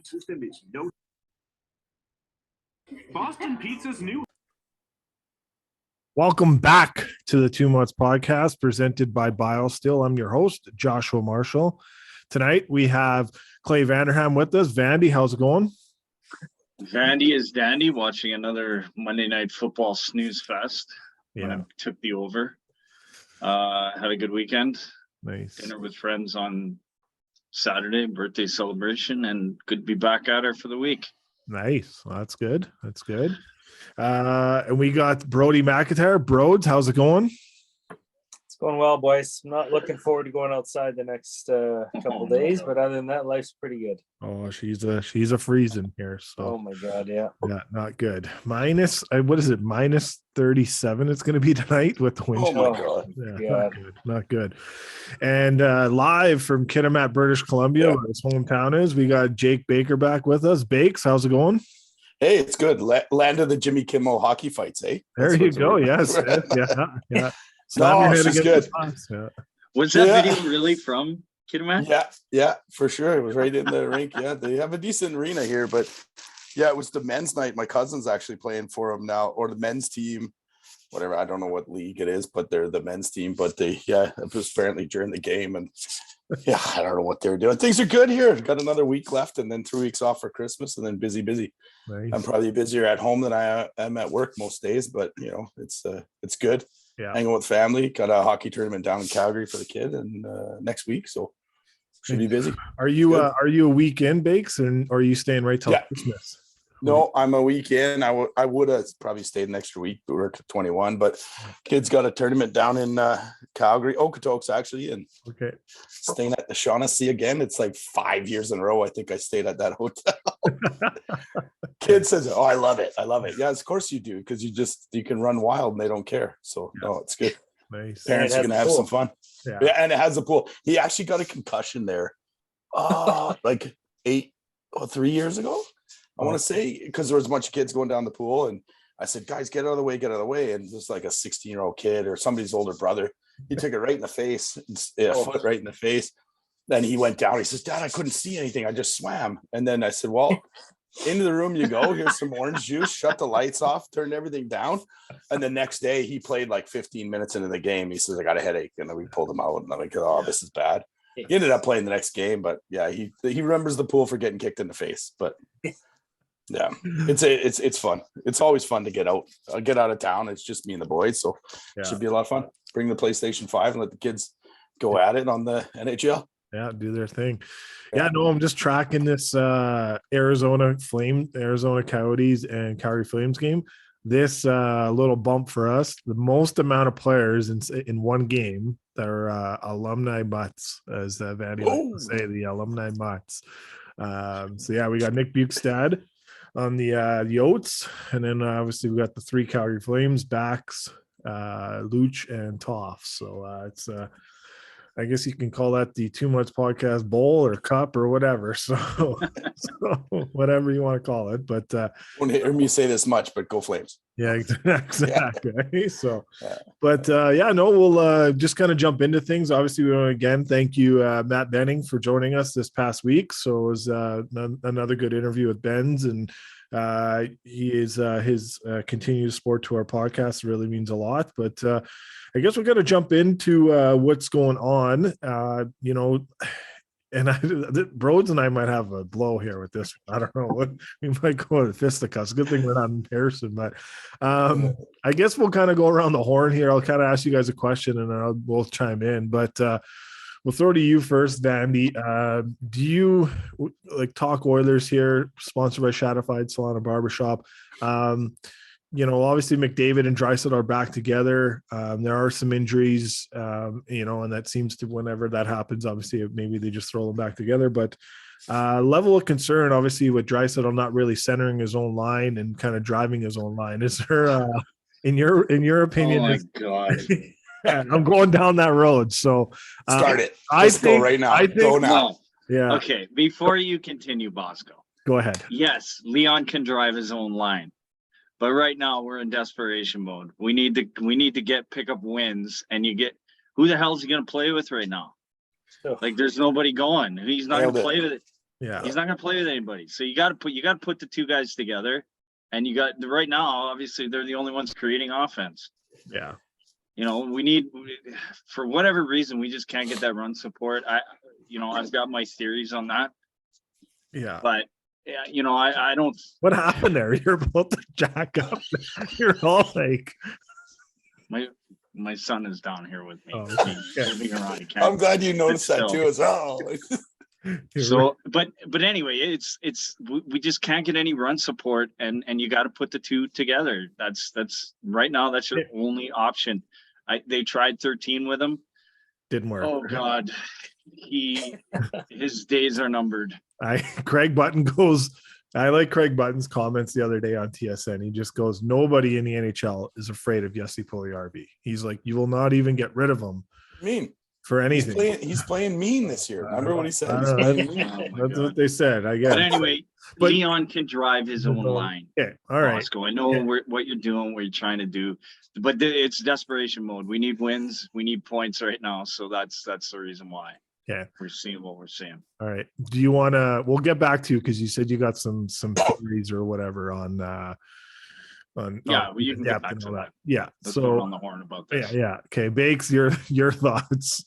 system is no. Boston Pizza's new. Welcome back to the 2 Mutts podcast presented by BioSteel. I'm your host, Joshua Marshall. Tonight we have Clay Vanderham with us. Vandy, how's it going? Vandy is dandy, watching another Monday Night Football snooze fest. Yeah. When I took the over. Had a good weekend. Nice. Dinner with friends on Saturday, birthday celebration, and good to be back at her for the week. Nice. Well, that's good. That's good. And we got Brody McIntyre. Broads, how's it going? It's going well, boys. I'm not looking forward to going outside the next couple days, but other than that, life's pretty good. Oh, she's a freezing here. So Oh my god, yeah. Yeah, not good. Minus, what is it? Minus 37 it's going to be tonight with the wind. Oh my god. Yeah, not good. Not good. And live from Kitimat, British Columbia, where his hometown is, we got Jake Baker back with us. Bakes, how's it going? Hey, it's good. Land of the Jimmy Kimmel hockey fights, eh? There you go. Yes. Yeah. No, she's good. Yeah. Was that video really from Kitimat? Yeah, for sure. It was right in the rink. Yeah, they have a decent arena here, but yeah, it was the men's night. My cousin's actually playing for them now, or the men's team, whatever. I don't know what league it is, but they're the men's team. But it was apparently during the game, and yeah, I don't know what they're doing. Things are good here. Got another week left, and then 3 weeks off for Christmas, and then busy. Nice. I'm probably busier at home than I am at work most days, but it's good. Yeah. Hanging with family. Got a hockey tournament down in Calgary for the kid, and next week, so should be busy. Are you a weekend, Bakes, or are you staying right till Christmas? No, I'm a weekend. I would have probably stayed an extra week, but we're at 21. But kids got a tournament down in Calgary, Okotoks actually, and staying at the Shaughnessy again. It's like 5 years in a row. I think I stayed at that hotel. Kid says, "Oh, I love it. Yeah, of course you do, because you can run wild and they don't care. So no, it's good. Nice. Parents are gonna have some fun. Yeah, and it has a pool. He actually got a concussion there, like 3 years ago. I want to say, because there was a bunch of kids going down the pool, and I said, "Guys, get out of the way." And there's like a 16-year-old kid or somebody's older brother. He took it right in the face, foot right in the face. Then he went down. He says, "Dad, I couldn't see anything. I just swam." And then I said, "Well, into the room you go. Here's some orange juice. Shut the lights off. Turn everything down." And the next day, he played like 15 minutes into the game. He says, "I got a headache," and then we pulled him out. And I'm like, "Oh, this is bad." He ended up playing the next game, but yeah, he remembers the pool for getting kicked in the face, but. Yeah, it's fun. It's always fun to get out of town. It's just me and the boys, so it should be a lot of fun. Bring the PlayStation 5 and let the kids go at it on the NHL. Yeah, do their thing. Yeah, no, I'm just tracking this Arizona Coyotes and Calgary Flames game. This little bump for us, the most amount of players in one game that are alumni Mutts, as Vandy likes to say, the alumni Mutts. So yeah, we got Nick Bukestad on the Yotes, and then obviously we got the 3 Calgary Flames backs, Luch and Toff. So it's I guess you can call that the 2 Mutts podcast bowl or cup or whatever. So whatever you want to call it. But won't hear me say this much, but go Flames. Yeah, exactly. Yeah. So, but we'll just kind of jump into things. Obviously, we want to again thank you, Matt Benning, for joining us this past week. So it was another good interview with Benz, and his continued support to our podcast really means a lot. But I guess we're going to jump into what's going on. And Broads and I might have a blow here with this. I don't know what we might go with fisticuffs. Good thing we're not in person, but I guess we'll kind of go around the horn here. I'll kind of ask you guys a question and then we'll chime in. But we'll throw to you first, Vandy. Do you like Talk Oilers here, sponsored by Shadified Salon and Barbershop? Obviously McDavid and Draisaitl are back together. There are some injuries, and that seems to, whenever that happens, obviously maybe they just throw them back together. But level of concern, obviously, with Draisaitl not really centering his own line and kind of driving his own line. Is there, in your opinion? Oh my God. I'm going down that road. So start it. Go right now. Go now. Yeah. Okay. Before you continue, Bosco. Go ahead. Yes, Leon can drive his own line. But right now we're in desperation mode. We need to pick up wins, and who the hell is he going to play with right now? Like there's nobody going. He's not going to play with it. Yeah. He's not going to play with anybody. So you got to put the two guys together, and you got right now. Obviously, they're the only ones creating offense. Yeah. You know, for whatever reason, we just can't get that run support. I've got my theories on that, Yeah. but I don't. What happened there? You're about to jack up. You're all like, My son is down here with me. Oh, He's moving around. He can't I'm glad you noticed sit that still. too as well. So, but anyway, we just can't get any run support, and you got to put the two together. That's right now. That's your only option. They tried 13 with him. didn't work. Oh God, his days are numbered. Craig Button goes. I like Craig Button's comments the other day on TSN. He just goes, nobody in the NHL is afraid of Jesse Puljujärvi. He's like, you will not even get rid of him Mean for anything. he's playing mean this year. Remember what he said? I He's don't know. playing mean. Oh my That's God. what they said, I guess. But anyway, But- Leon can drive his own line. Yeah. All right. Bosco, I know what you're doing, what you're trying to do, but it's desperation mode. We need wins. We need points right now. So that's the reason why. Yeah. We're seeing what we're seeing. All right. Do you want to? We'll get back to you because you said you got some theories or whatever on. Yeah, well, you can get back and to all that. Yeah. Let's go on the horn about this. Yeah. Okay, Bakes, your thoughts.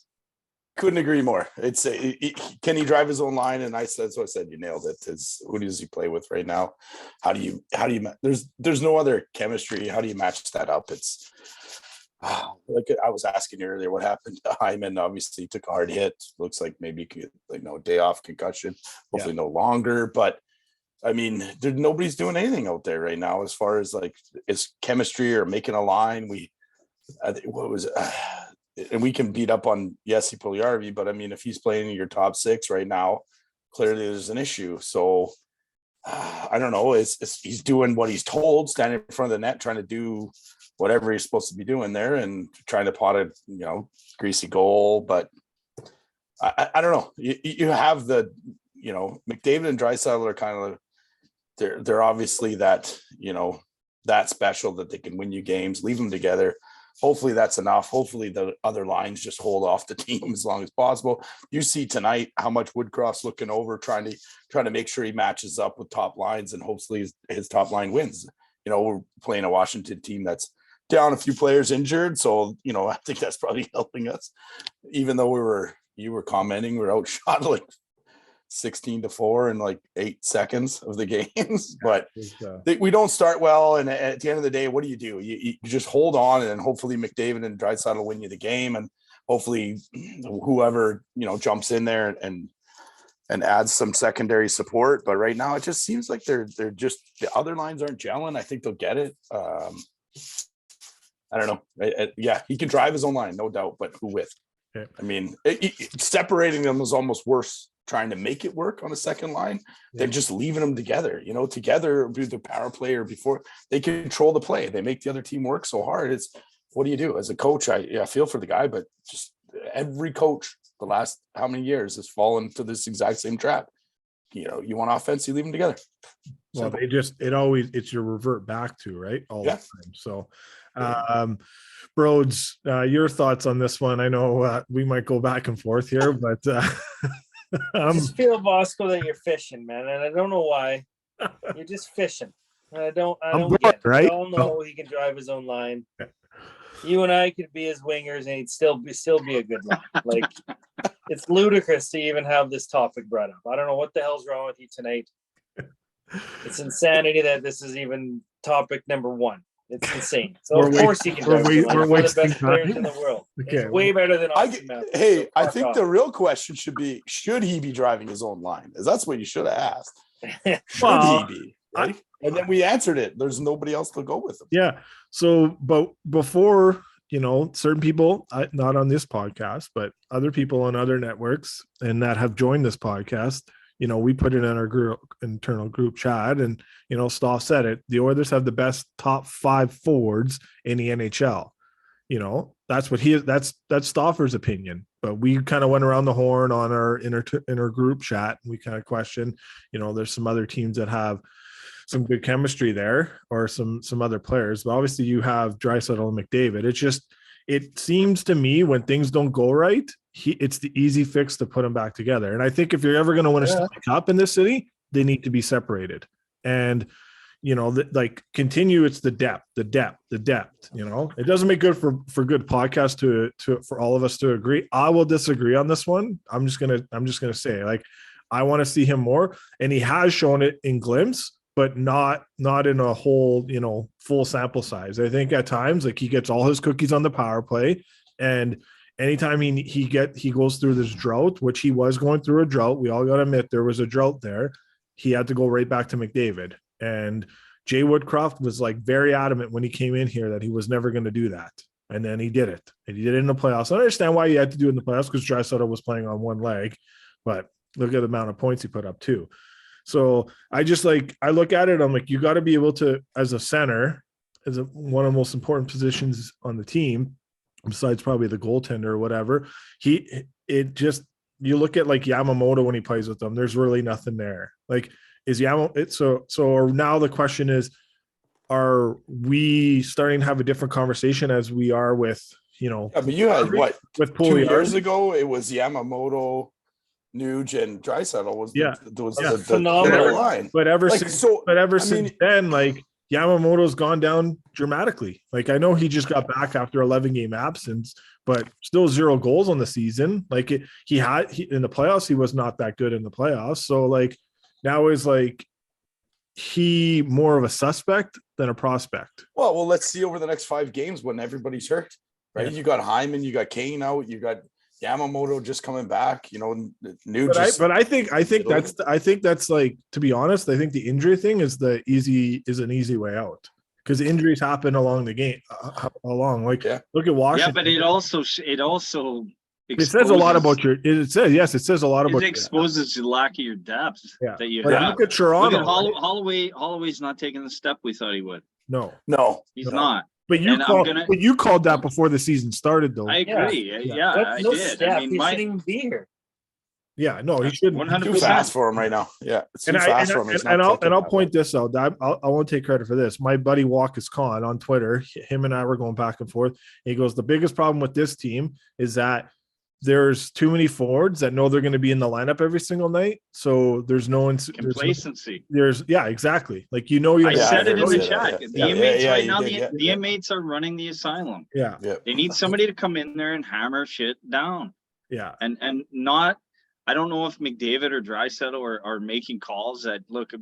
Couldn't agree more. It's can he drive his own line? And that's what I said. You nailed it. Who does he play with right now? How do you there's no other chemistry. How do you match that up? It's like I was asking you earlier, what happened to Hyman? Obviously, he took a hard hit. Looks like maybe day off concussion. Hopefully, no longer. But I mean, nobody's doing anything out there right now as far as like is chemistry or making a line. And we can beat up on Jesse Puljujärvi, but I mean, if he's playing in your top six right now, clearly there's an issue. So I don't know. He's doing what he's told, standing in front of the net, trying to do whatever he's supposed to be doing there, and trying to pot a greasy goal. But I don't know. You have McDavid and Draisaitl are kind of they're obviously that that special that they can win you games. Leave them together. Hopefully that's enough. Hopefully the other lines just hold off the team as long as possible. You see tonight how much Woodcroft's looking over, trying to make sure he matches up with top lines, and hopefully his top line wins. We're playing a Washington team that's down a few players injured, so I think that's probably helping us. Even though you were commenting, we're outshot like 16-4 in like 8 seconds of the games, but we don't start well. And at the end of the day, what do? You just hold on, and hopefully McDavid and Draisaitl win you the game, and hopefully whoever jumps in there and adds some secondary support. But right now, it just seems like they're just the other lines aren't gelling. I think they'll get it. I don't know. Yeah, he can drive his own line, no doubt, but who with? Yeah. I mean, separating them is almost worse. Trying to make it work on a second line than just leaving them together. Together with the power play or before they control the play. They make the other team work so hard. It's what do you do as a coach? I feel for the guy, but just every coach the last how many years has fallen to this exact same trap. You want offense, you leave them together. Well, it's your revert back to right all the time. So, Broads, your thoughts on this one? I know we might go back and forth here, but. I just feel, Bosco, that you're fishing, man, and I don't know why. You're just fishing. I don't get it. Right? We all know he can drive his own line. You and I could be his wingers, and he'd still be a good line. Like, it's ludicrous to even have this topic brought up. I don't know what the hell's wrong with you tonight. It's insanity that this is even topic number one. It's insane. So of course he can drive his own line. One of the best players in the world. Okay. He's way better than Austin Matthews. Hey, I think the real question should be: should he be driving his own line? That's what you should have asked. Should he be? Right? And then we answered it. There's nobody else to go with him. Yeah. So, but before certain people, not on this podcast, but other people on other networks and that have joined this podcast. We put it in our internal group chat, and Stoff said it. The Oilers have the best top 5 forwards in the NHL. That's what that's Stoffer's opinion. But we kind of went around the horn on our inner group chat. And we kind of questioned, there's some other teams that have some good chemistry there, or some other players. But obviously, you have Draisaitl and McDavid. it seems to me when things don't go right, it's the easy fix to put them back together. And I think if you're ever going to win a Stanley Cup in this city, they need to be separated. And like continue. It's the depth. It doesn't make good for good podcast for all of us to agree. I will disagree on this one. I'm just gonna say, like, I want to see him more, and he has shown it in glimpses, but not in a whole, full sample size. I think at times, like, he gets all his cookies on the power play, and anytime he goes through this drought, which he was going through a drought. We all got to admit there was a drought there. He had to go right back to McDavid. And Jay Woodcroft was like very adamant when he came in here that he was never going to do that. And then he did it. And he did it in the playoffs. I understand why he had to do it in the playoffs because Draisaitl was playing on one leg. But look at the amount of points he put up too. So I look at it, I'm like, you got to be able to, as a center, one of the most important positions on the team, besides probably the goaltender or whatever, you look at like Yamamoto when he plays with them, there's really nothing there. Like, is Yamamoto, so now the question is, are we starting to have a different conversation as we are with, but you had what, with 2 years ago, it was Yamamoto, Nuge, and Draisaitl was the phenomenal line. But ever since then, like, Yamamoto's gone down dramatically. Like, I know he just got back after 11-game absence, but still 0 goals on the season. Like, in the playoffs, he was not that good in the playoffs. So, like, now is like he more of a suspect than a prospect. Well, let's see over the next 5 games when everybody's hurt, right? Yeah. You got Hyman, you got Kane out, you got Yamamoto just coming back, But I think that's like, to be honest, I think the injury thing is an easy way out, because injuries happen along the game, look at Washington. Yeah, but it also it says a lot about it says a lot about it exposes the lack of your depth that you have. Look at Toronto. Look at Holloway's not taking the step we thought he would. No, he's not. But you called that before the season started, though. I agree. I did. Step. He shouldn't even be here. Yeah, no, he shouldn't. 100%. Too fast for him right now. Yeah, it's too fast for him. I'll point this out. I won't take credit for this. My buddy Walkus Khan on Twitter, him and I were going back and forth. He goes, the biggest problem with this team is that there's too many forwards that know they're going to be in the lineup every single night. So there's no complacency. Exactly. Like, I said it in the chat. The inmates right now, the inmates are running the asylum. Yeah. They need somebody to come in there and hammer shit down. Yeah. And not, I don't know if McDavid or Draisaitl are making calls that, look,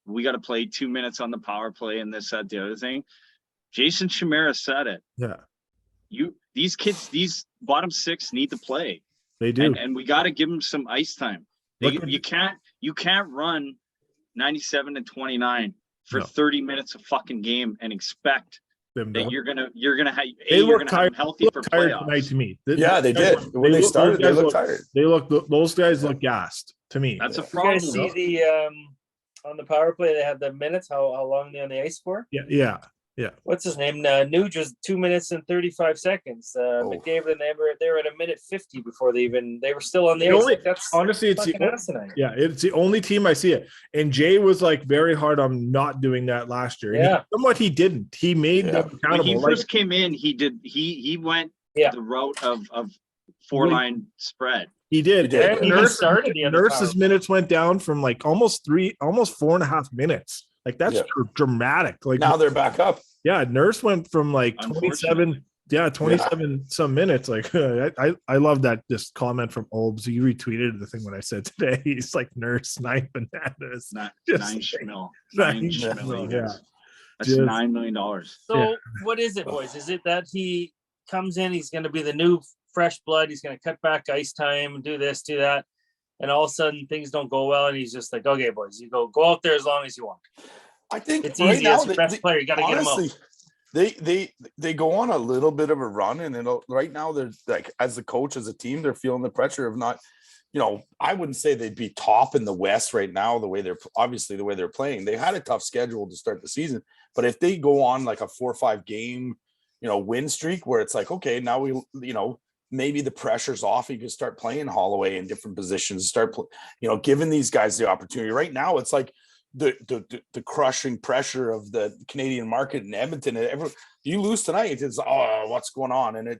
we got to play 2 minutes on the power play and this, that, the other thing. Jason Chimera said it. Yeah. These kids, these bottom 6 need to play. They do, and we got to give them some ice time. You can't run 97 and 29 for 30 minutes a fucking game and expect that you're gonna have them healthy for playoffs. Tonight to me. They did. When they started, they looked tired. Those guys look gassed to me. That's a problem. You guys see the on the power play, they have the minutes, how long they're on the ice for? Yeah. What's his name? Nuge was 2 minutes and 35 seconds. McDavid and they were at a minute 50 before they were still on the ice. That's honestly, it's the only team I see it. And Jay was like very hard on not doing that last year. Yeah. Somewhat he didn't. He made them accountable. When he first came in, he went the route of 4-line spread. He did. Nurse's minutes went down from like almost 4.5 minutes. Like, that's dramatic. Like, now they're back up. Yeah, Nurse went from like 27 some minutes. Like, I love that just comment from Obes. He retweeted the thing when I said today. He's like, Nurse 9 bananas. 9 schmil. Yeah. That's $9 million. So what is it, boys? Is it that he comes in, he's going to be the new fresh blood, he's going to cut back ice time, do this, do that, and all of a sudden things don't go well, and he's just like, okay, boys, you go out there as long as you want. I think it's easy as your best player. You got to get him out. They go on a little bit of a run, and right now they're like, as a coach, as a team, they're feeling the pressure of not, I wouldn't say they'd be top in the West right now, the way they're playing. They had a tough schedule to start the season, but if they go on like a 4 or 5 game, win streak where it's like, okay, now we, maybe the pressure's off. You can start playing Holloway in different positions, giving these guys the opportunity. Right now, it's like the crushing pressure of the Canadian market in Edmonton. And you lose tonight, it's what's going on? And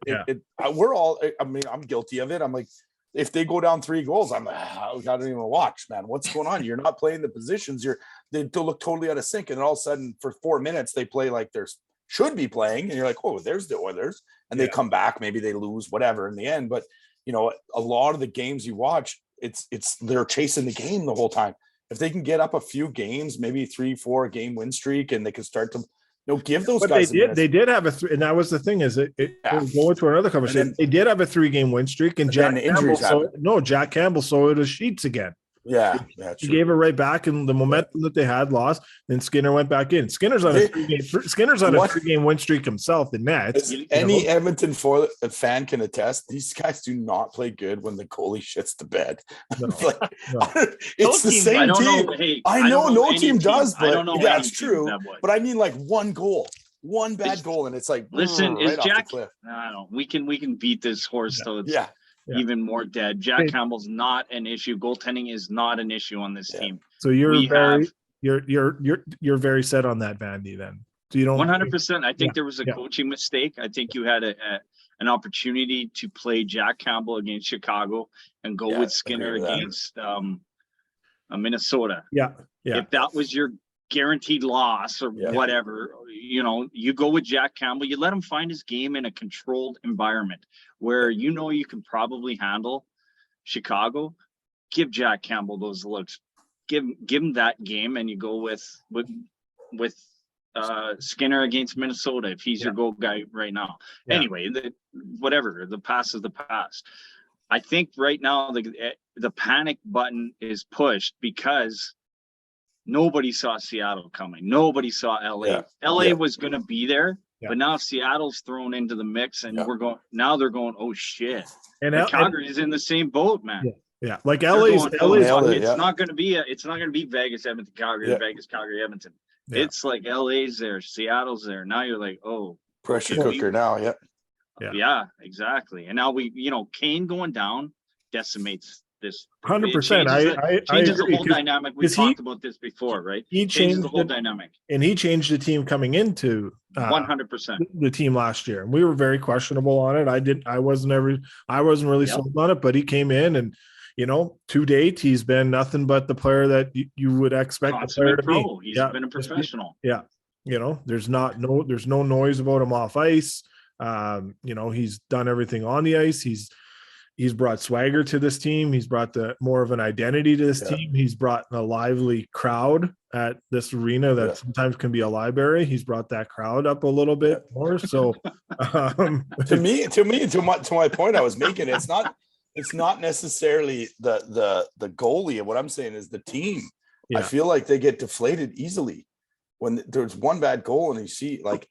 we're all. I mean, I'm guilty of it. I'm like, if they go down 3 goals, I'm like, I don't even watch, man. What's going on? You're not playing the positions. They look totally out of sync, and then all of a sudden, for 4 minutes, they play like they're should be playing, and you're like, oh, there's the Oilers, and they come back. Maybe they lose, whatever, in the end. But a lot of the games you watch, it's they're chasing the game the whole time. If they can get up a few games, maybe 3-4 game win streak, and they can start to give those guys. They did have and that was the thing is go into another conversation. They did have a 3-game win streak, and Jack Campbell sold his sheets again. Yeah, he gave it right back, and the momentum that they had lost. Then Skinner went back in. Skinner's on a 3-game win streak himself. The Nets. Any Edmonton fan can attest. These guys do not play good when the goalie shits the bed. No, it's the same team. I know no team does, but yeah, it's true. But I mean, like one bad goal, and it's like listen, right is Jack? I don't know. We can beat this horse till it's even more dead. Jack Campbell's not an issue. Goaltending is not an issue on this team. So you're very set on that, Vandy. Then so you don't 100%. I think there was a coaching mistake. I think you had an opportunity to play Jack Campbell against Chicago and go with Skinner against Minnesota. Yeah. If that was your guaranteed loss or whatever, you go with Jack Campbell. You let him find his game in a controlled environment where you can probably handle Chicago. Give Jack Campbell those looks. Give him that game, and you go with Skinner against Minnesota if he's your goal guy right now. Yeah. Anyway, the past is the past. I think right now the panic button is pushed because nobody saw Seattle coming. Nobody saw LA. Yeah. LA was going to be there, but now Seattle's thrown into the mix, and they're going, oh shit. And Calgary is in the same boat, man. Yeah. Like LA's it's not going to be Vegas, Edmonton, Calgary, Vegas, Calgary, Edmonton. Yeah. It's like LA's there, Seattle's there. Now you're like, oh, pressure cooker now. Yeah, exactly. And now Kane going down decimates this 100%. Changes the whole dynamic. We talked about this before, right? He changed the whole dynamic, and he changed the team coming into 100% the team last year. And we were very questionable on it. I wasn't really sold on it, but he came in and. To date, he's been nothing but the player that you would expect the player to be. He's been a professional. Yeah. There's no noise about him off ice. He's done everything on the ice. He's brought swagger to this team. He's brought more of an identity to this team. He's brought a lively crowd at this arena that sometimes can be a library. He's brought that crowd up a little bit more. So to my point I was making, it's not necessarily the goalie. And what I'm saying is the team. Yeah. I feel like they get deflated easily when there's one bad goal and you see like,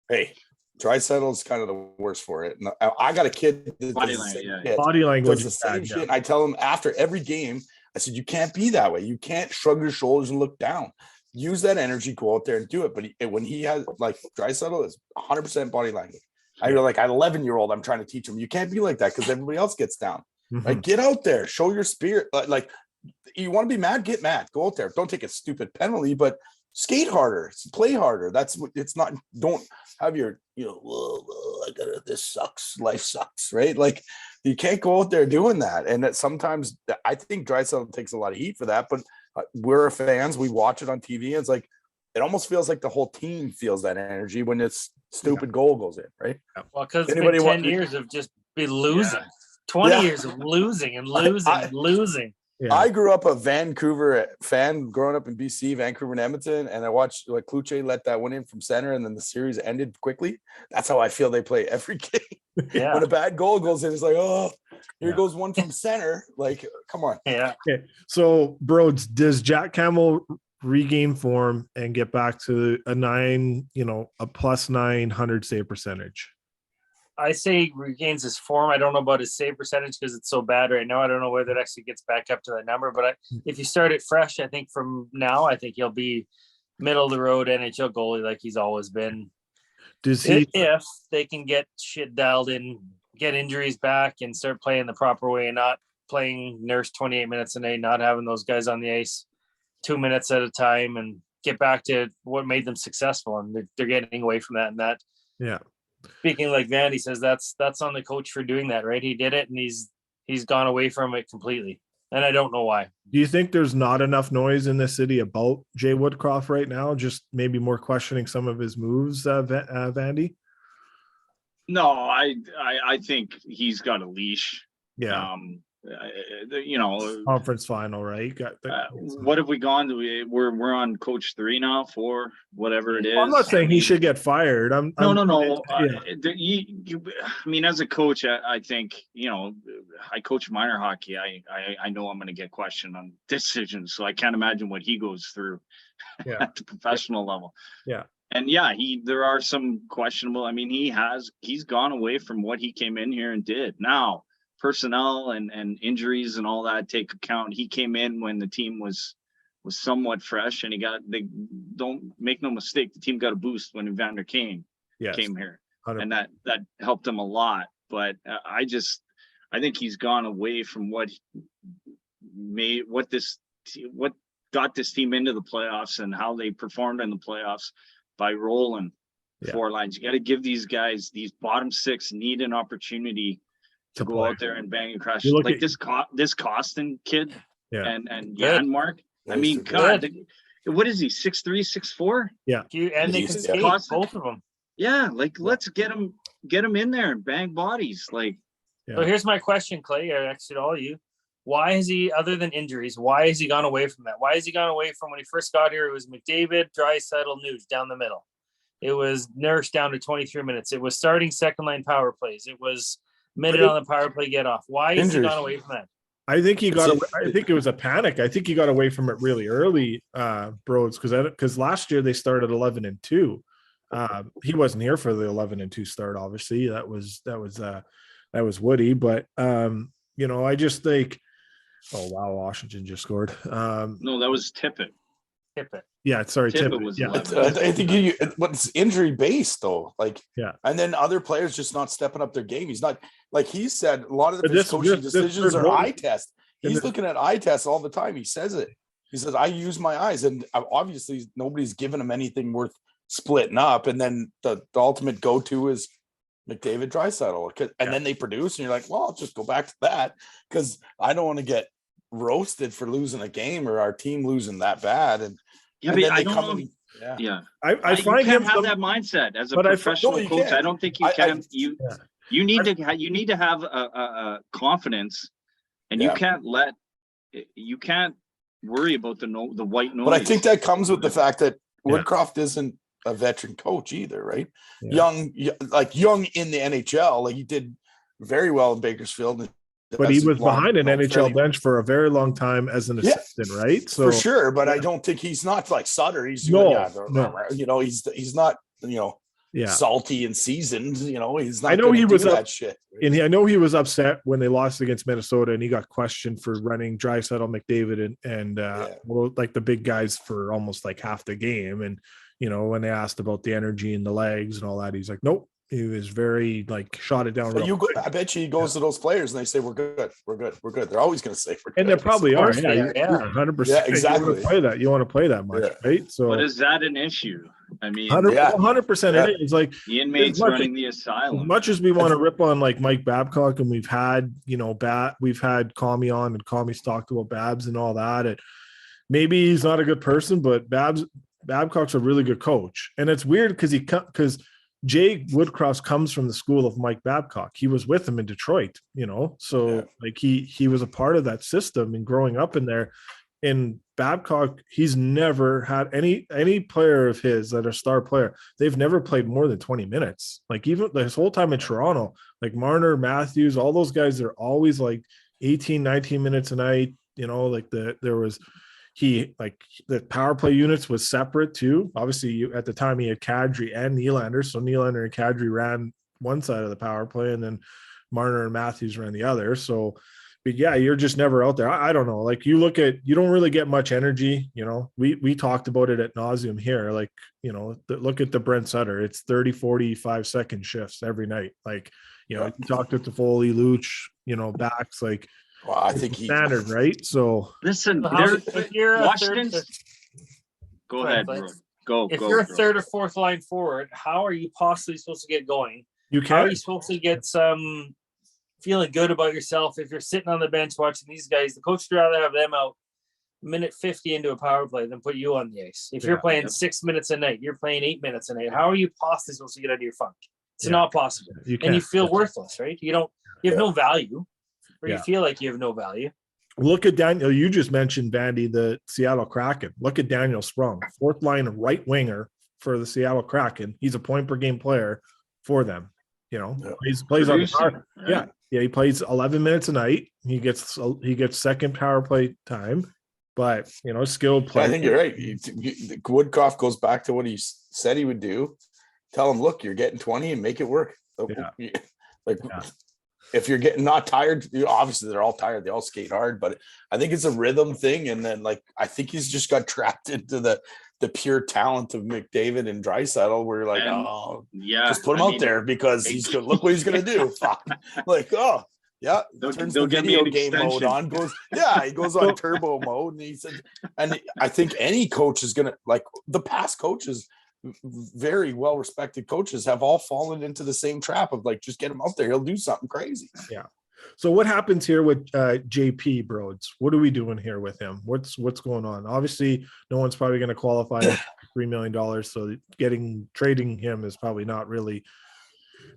hey, Dreisaitl's kind of the worst for it. And I got a kid. Body language. The same shit. And I tell him after every game, I said, you can't be that way. You can't shrug your shoulders and look down. Use that energy, go out there and do it. But when he has like Draisaitl is 100% body language. I feel like an 11-year-old, I'm trying to teach him. You can't be like that because everybody else gets down. Mm-hmm. Like, get out there, show your spirit. Like, you want to be mad, get mad. Go out there. Don't take a stupid penalty, but skate harder, play harder. That's what it's not. Don't have your, this sucks. Life sucks, right? Like, you can't go out there doing that. And that sometimes I think Draisaitl takes a lot of heat for that. But we're fans. We watch it on TV. And it's like it almost feels like the whole team feels that energy when it's stupid goal goes in, right? Well, because it's been 10 years of just be losing, 20 years of losing and losing. Yeah. I grew up a Vancouver fan growing up in BC, Vancouver and Edmonton, and I watched like Kluche let that one in from center, and then the series ended quickly. That's how I feel they play every game. Yeah. When a bad goal goes in, it's like, oh, here goes one from center. Like, come on. Yeah. Okay. So, Broads, does Jack Campbell regain form and get back to a plus 900 save percentage? I say regains his form. I don't know about his save percentage because it's so bad right now. I don't know whether it actually gets back up to that number. But if you start it fresh, I think from now, I think he'll be middle of the road NHL goalie like he's always been. If they can get shit dialed in, get injuries back, and start playing the proper way and not playing nurse 28 minutes a night, not having those guys on the ice 2 minutes at a time and get back to what made them successful. And they're getting away from that. And that, Yeah. speaking like Vandy says, that's on the coach for doing that, right? He did it, and he's gone away from it completely. And I don't know why. Do you think there's not enough noise in the city about Jay Woodcroft right now? Just maybe more questioning some of his moves, Vandy? No, I think he's got a leash. Yeah. Conference final, right? What have we gone to? We're on coach 3 now, 4, whatever it is. I'm not saying he should get fired. No. Yeah. I mean, as a coach, I think, I coach minor hockey. I know I'm going to get questioned on decisions, so I can't imagine what he goes through at the professional level. Yeah. And there are some questionable. I mean, he's gone away from what he came in here and did. Now, personnel and injuries and all that take account. He came in when the team was somewhat fresh, and don't make no mistake, the team got a boost when Evander Kane came here, 100%. And that helped him a lot. But I think he's gone away from what got this team into the playoffs and how they performed in the playoffs by rolling 4 lines. You got to give these guys, these bottom 6, need an opportunity to go out there and bang and crash. Like this Costin kid and Janmark. I mean, God, what is he? 6'3", 6'4"? Yeah. And they can skate, both of them. Yeah, let's get him in there and bang bodies. So here's my question, Clay, or actually all of you. Why has he, other than injuries, why has he gone away from that? Why has he gone away from when he first got here? It was McDavid, Draisaitl, Nuge down the middle. It was Nurse down to 23 minutes. It was starting second line power plays. It was minute on the power play get off. Why has he gone away from that? I think I think it was a panic. I think he got away from it really early, Broads, because last year they started 11-2. He wasn't here for the 11-2 start. Obviously, that was Woody. But I just think, oh wow, Washington just scored. No, that was Tippett. Yeah, sorry, Tippett. Was yeah. I think it's injury based though. And then other players just not stepping up their game. He's not, like he said, a lot of his coaching decisions are eye test. He's looking at eye tests all the time. He says it. He says, I use my eyes. And obviously nobody's given him anything worth splitting up. And then the ultimate go-to is McDavid, Draisaitl. And then they produce and you're like, well, I'll just go back to that because I don't want to get roasted for losing a game or our team losing that bad. And but I don't know. Yeah. I find you can't him have that mindset as a professional coach. I don't think you can. You need to have a confidence, and you can't worry about the white noise. But I think that comes with the fact that Woodcroft isn't a veteran coach either, right? Yeah. Young in the NHL, like he did very well in Bakersfield. But he was behind an NHL bench for a very long time as an assistant, right? So for sure, but I don't think he's not like Sutter. He's he's not salty and seasoned. He's not. I know he was that shit. And I know he was upset when they lost against Minnesota, and he got questioned for running Draisaitl, McDavid, and like the big guys for almost like half the game. And when they asked about the energy and the legs and all that, he's like, nope. He was very shot it down. I bet you he goes to those players and they say, we're good. They're always going to say we're good. And they probably are. 100%. Yeah, exactly. You want to play that much, right? So, but is that an issue? I mean, 100%. It is like the inmates running the asylum. As much as we want to rip on Mike Babcock, and we've had we've had Kami on, and Kami's talked about Babs and all that. And maybe he's not a good person, but Babcock's a really good coach. And it's weird because Jay Woodcroft comes from the school of Mike Babcock. He was with him in Detroit, so he was a part of that system and growing up in there. In Babcock, he's never had any player of his that are star player. They've never played more than 20 minutes. Even his whole time in Toronto, Marner, Matthews, all those guys, they're always 18, 19 minutes a night. The power play units was separate too. Obviously, at the time he had Kadri and Nylander, so Nylander and Kadri ran one side of the power play, and then Marner and Matthews ran the other. So, but you're just never out there. I don't know. You don't really get much energy. We talked about it at nauseum here. Look at the Brent Sutter. It's 30, 45 second shifts every night. You talked to Toffoli, Luch, backs Well, I think he standard, right? So Listen, If you're a Washington's. Go Sorry, ahead, Blake. bro. Go. if go, you're a bro. third or fourth line forward, how are you possibly supposed to get going? you How are can. you supposed to get some feeling good about yourself if you're sitting on the bench watching these guys? The coach would rather have them out minute 50 into a power play than put you on the ice. If you're Yeah. playing 6 minutes a night, you're playing 8 minutes a night. How are you possibly supposed to get out of your funk? It's Yeah. not possible. You And can. you feel worthless, right? You have no value, or you Yeah. feel like you have no value. Look at Daniel. You just mentioned Vandy, the Seattle Kraken. Look at Daniel Sprung, fourth line right winger for the Seattle Kraken. He's a point per game player for them. You know, plays on the power. Right? Yeah. He plays 11 minutes a night. He gets second power play time, but skilled player. I think you're right. Woodcroft goes back to what he said he would do. Tell him, look, you're getting 20 and make it work. Yeah. If you're getting not tired, obviously they're all tired. They all skate hard, but I think it's a rhythm thing. And then I think he's just got trapped into the pure talent of McDavid and Draisaitl. Where you're like, just put him out there because he's going to look what he's going to do. Fuck. Yeah, turns the video game mode on. He goes on turbo mode, and he said, and I think any coach is gonna the past coaches, very well respected coaches, have all fallen into the same trap of just get him out there, he'll do something crazy. Yeah. So what happens here with JP Broads? What are we doing here with him? What's going on? Obviously, no one's probably going to qualify $3 million. So trading him is probably not really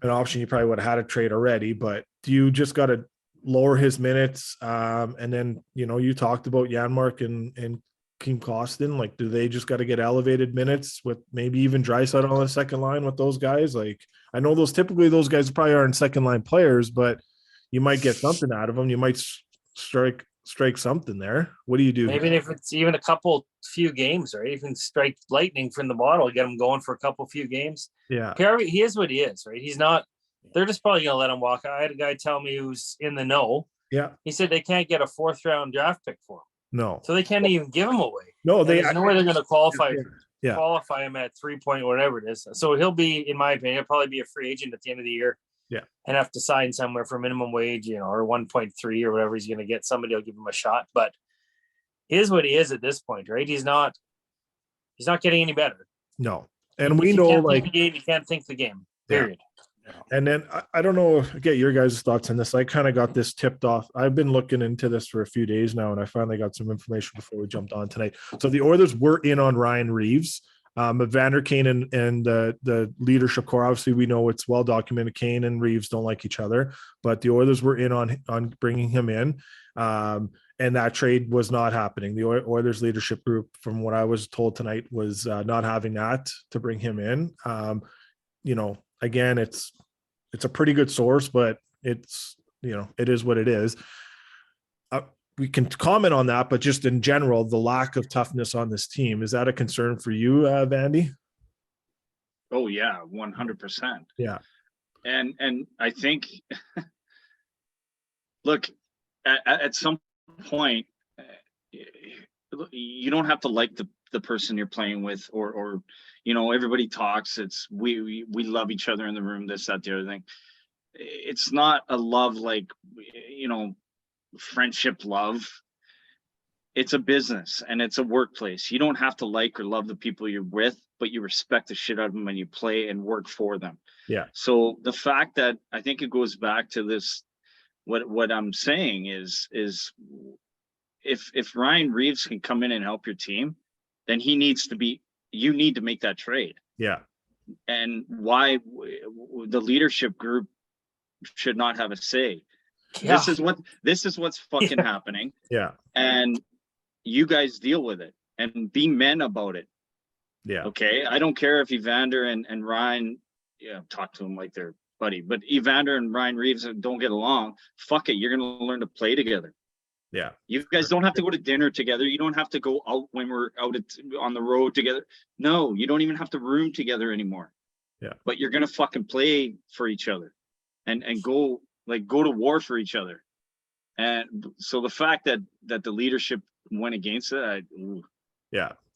an option. You probably would have had a trade already, but do you just got to lower his minutes? And then, you talked about Janmark and Kim Costin. Do they just got to get elevated minutes with maybe even Draisaitl on the second line with those guys? I know typically those guys probably aren't second line players, but you might get something out of them. You might strike something there. What do you do? Maybe if it's even a few games, right? You can strike lightning from the bottle, get him going for a few games. Yeah. He is what he is, right? He's not, they're just probably going to let him walk. I had a guy tell me who's in the know. Yeah. He said they can't get a 4th round draft pick for him. No. So they can't even give him away. No, there's no way they're going to qualify him at 3 point, whatever it is. So he'll be, in my opinion, he'll probably be a free agent at the end of the year. Yeah. And have to sign somewhere for minimum wage, or 1.3 or whatever he's going to get. Somebody will give him a shot, but he is what he is at this point, right? He's not getting any better. No. And we know you can't think the game, period. Yeah. And then I don't know, get your guys' thoughts on this. I kind of got this tipped off. I've been looking into this for a few days now, and I finally got some information before we jumped on tonight. So the Oilers were in on Ryan Reeves. Evander Kane and the leadership core, obviously we know it's well documented. Kane and Reeves don't like each other, but the Oilers were in on bringing him in, and that trade was not happening. The Oilers leadership group, from what I was told tonight, was not having that to bring him in. Again, it's a pretty good source, but it's it is what it is. We can comment on that, but just in general, the lack of toughness on this team, is that a concern for you, Vandy? Oh yeah, 100%. Yeah. And I think, look, at some point, you don't have to like the person you're playing with, or everybody talks. It's we love each other in the room, this, that, the other thing. It's not a love friendship love. It's a business and it's a workplace. You don't have to like or love the people you're with, but you respect the shit out of them and you play and work for them. Yeah. So the fact that, I think it goes back to this, what I'm saying is if Ryan Reeves can come in and help your team, then you need to make that trade. Yeah. And why the leadership group should not have a say. Yeah. This is what's fucking happening. Yeah. And you guys deal with it and be men about it. Yeah. Okay. I don't care if Evander and Ryan, talk to him like they're buddy, but Evander and Ryan Reeves don't get along. Fuck it. You're going to learn to play together. Yeah. You guys don't have to go to dinner together. You don't have to go out when we're out on the road together. No, you don't even have to room together anymore. Yeah. But you're going to fucking play for each other and go to war for each other. And so the fact that the leadership went against it,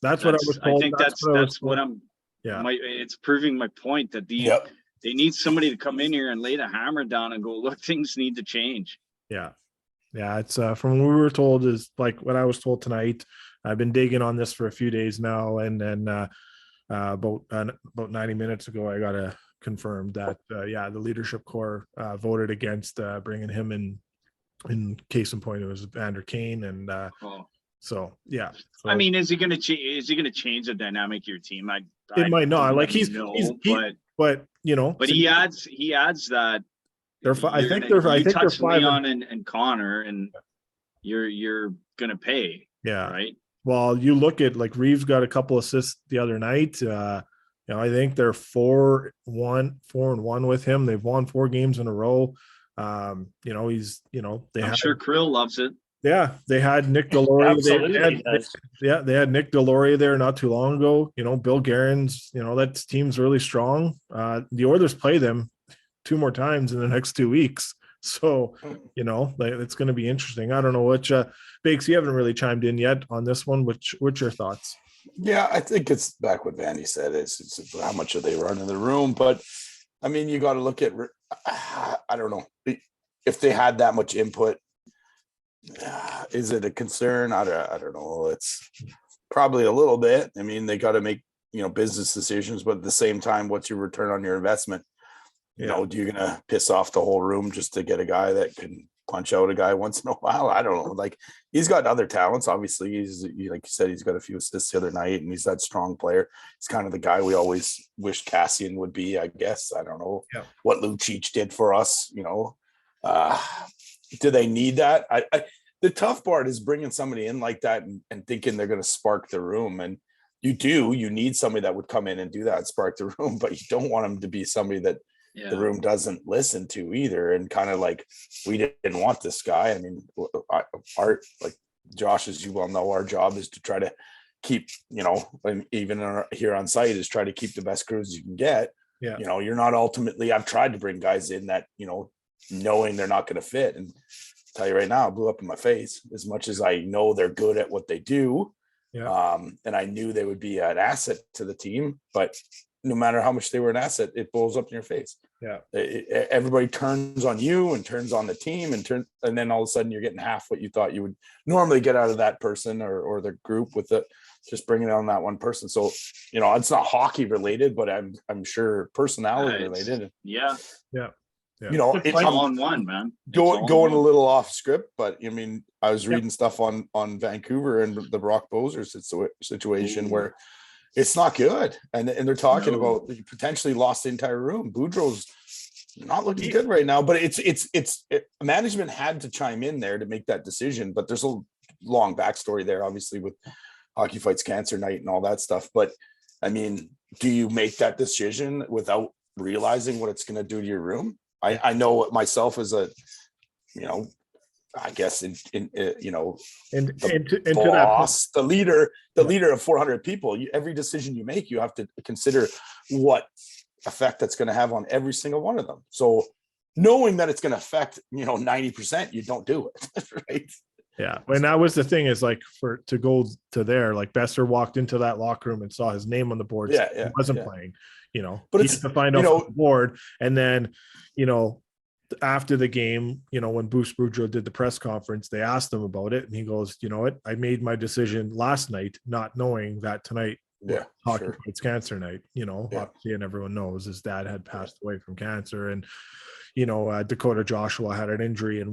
that's what I was told. I think that's what I'm. Yeah, it's proving my point that they need somebody to come in here and lay the hammer down and go, look, things need to change. Yeah, Yeah, it's from what we were told is like what I was told tonight. I've been digging on this for a few days now, and then about 90 minutes ago, I got a confirmed that the leadership core voted against bringing him in. In case in point, it was Vander Kane, and so yeah. So, I mean, is he going to change? Is he going to change the dynamic of your team? It might not. Like he's but you know, but he adds that. I think they're five. Leon and Connor, and you're gonna pay. Yeah. Right. Well, you look at like Reeves got a couple assists the other night. I think they're 4-1 with him. They've won 4 games in a row. I'm sure Krill loves it. Yeah, they had Nick Deloria. They had Nick Deloria there not too long ago. Bill Guerin's. That team's really strong. The Oilers play them 2 more times in the next 2 weeks. So, it's going to be interesting. I don't know which Bakes, you haven't really chimed in yet on this one. What's your thoughts? Yeah, I think it's back what Vandy said. It's how much are they running the room? But I mean, you got to look at, I don't know if they had that much input. Is it a concern? I don't know. It's probably a little bit. I mean, they got to make, business decisions, but at the same time, what's your return on your investment? Do you're going to piss off the whole room just to get a guy that can punch out a guy once in a while? I don't know. Like, he's got other talents. Obviously, like you said, he's got a few assists the other night, and he's that strong player. He's kind of the guy we always wished Cassian would be, I guess. I don't know what Lucic did for us. Do they need that? The tough part is bringing somebody in like that and thinking they're going to spark the room. And you need somebody that would come in and do that, spark the room, but you don't want them to be somebody that the room doesn't listen to either. And kind of like, we didn't want this guy. I mean, like Josh, as you well know, our job is to try to keep, and even here on site is try to keep the best crews you can get. Yeah. You're not ultimately, I've tried to bring guys in that, knowing they're not going to fit. And I'll tell you right now, it blew up in my face. As much as I know they're good at what they do. Yeah. And I knew they would be an asset to the team, but no matter how much they were an asset, it blows up in your face. Yeah. Everybody turns on you and turns on the team and then all of a sudden you're getting half what you thought you would normally get out of that person or the group with just bringing on that one person. So, it's not hockey related, but I'm sure personality related. Yeah. Yeah. Yeah. It's all on one, man. Going a little off script, but I mean, I was reading stuff on Vancouver and the Brock Boser situation where it's not good. And they're talking about potentially lost the entire room. Boudreaux's not looking good right now, but it's management had to chime in there to make that decision. But there's a long backstory there, obviously, with Hockey Fights Cancer Night and all that stuff. But I mean, do you make that decision without realizing what it's going to do to your room? I know myself as a, I guess to the leader of 400 people. Every decision you make, you have to consider what effect that's going to have on every single one of them. So knowing that it's going to affect 90%, you don't do it, right? Yeah, and that was the thing is like to go to there, like Besser walked into that locker room and saw his name on the board. He wasn't playing. But it's to find out the board, and then after the game, when Bruce Boudreau did the press conference, they asked him about it, and he goes, "You know what? I made my decision last night, not knowing that tonight, Hockey Fights Cancer Night. Obviously, and everyone knows his dad had passed away from cancer, and Dakota Joshua had an injury in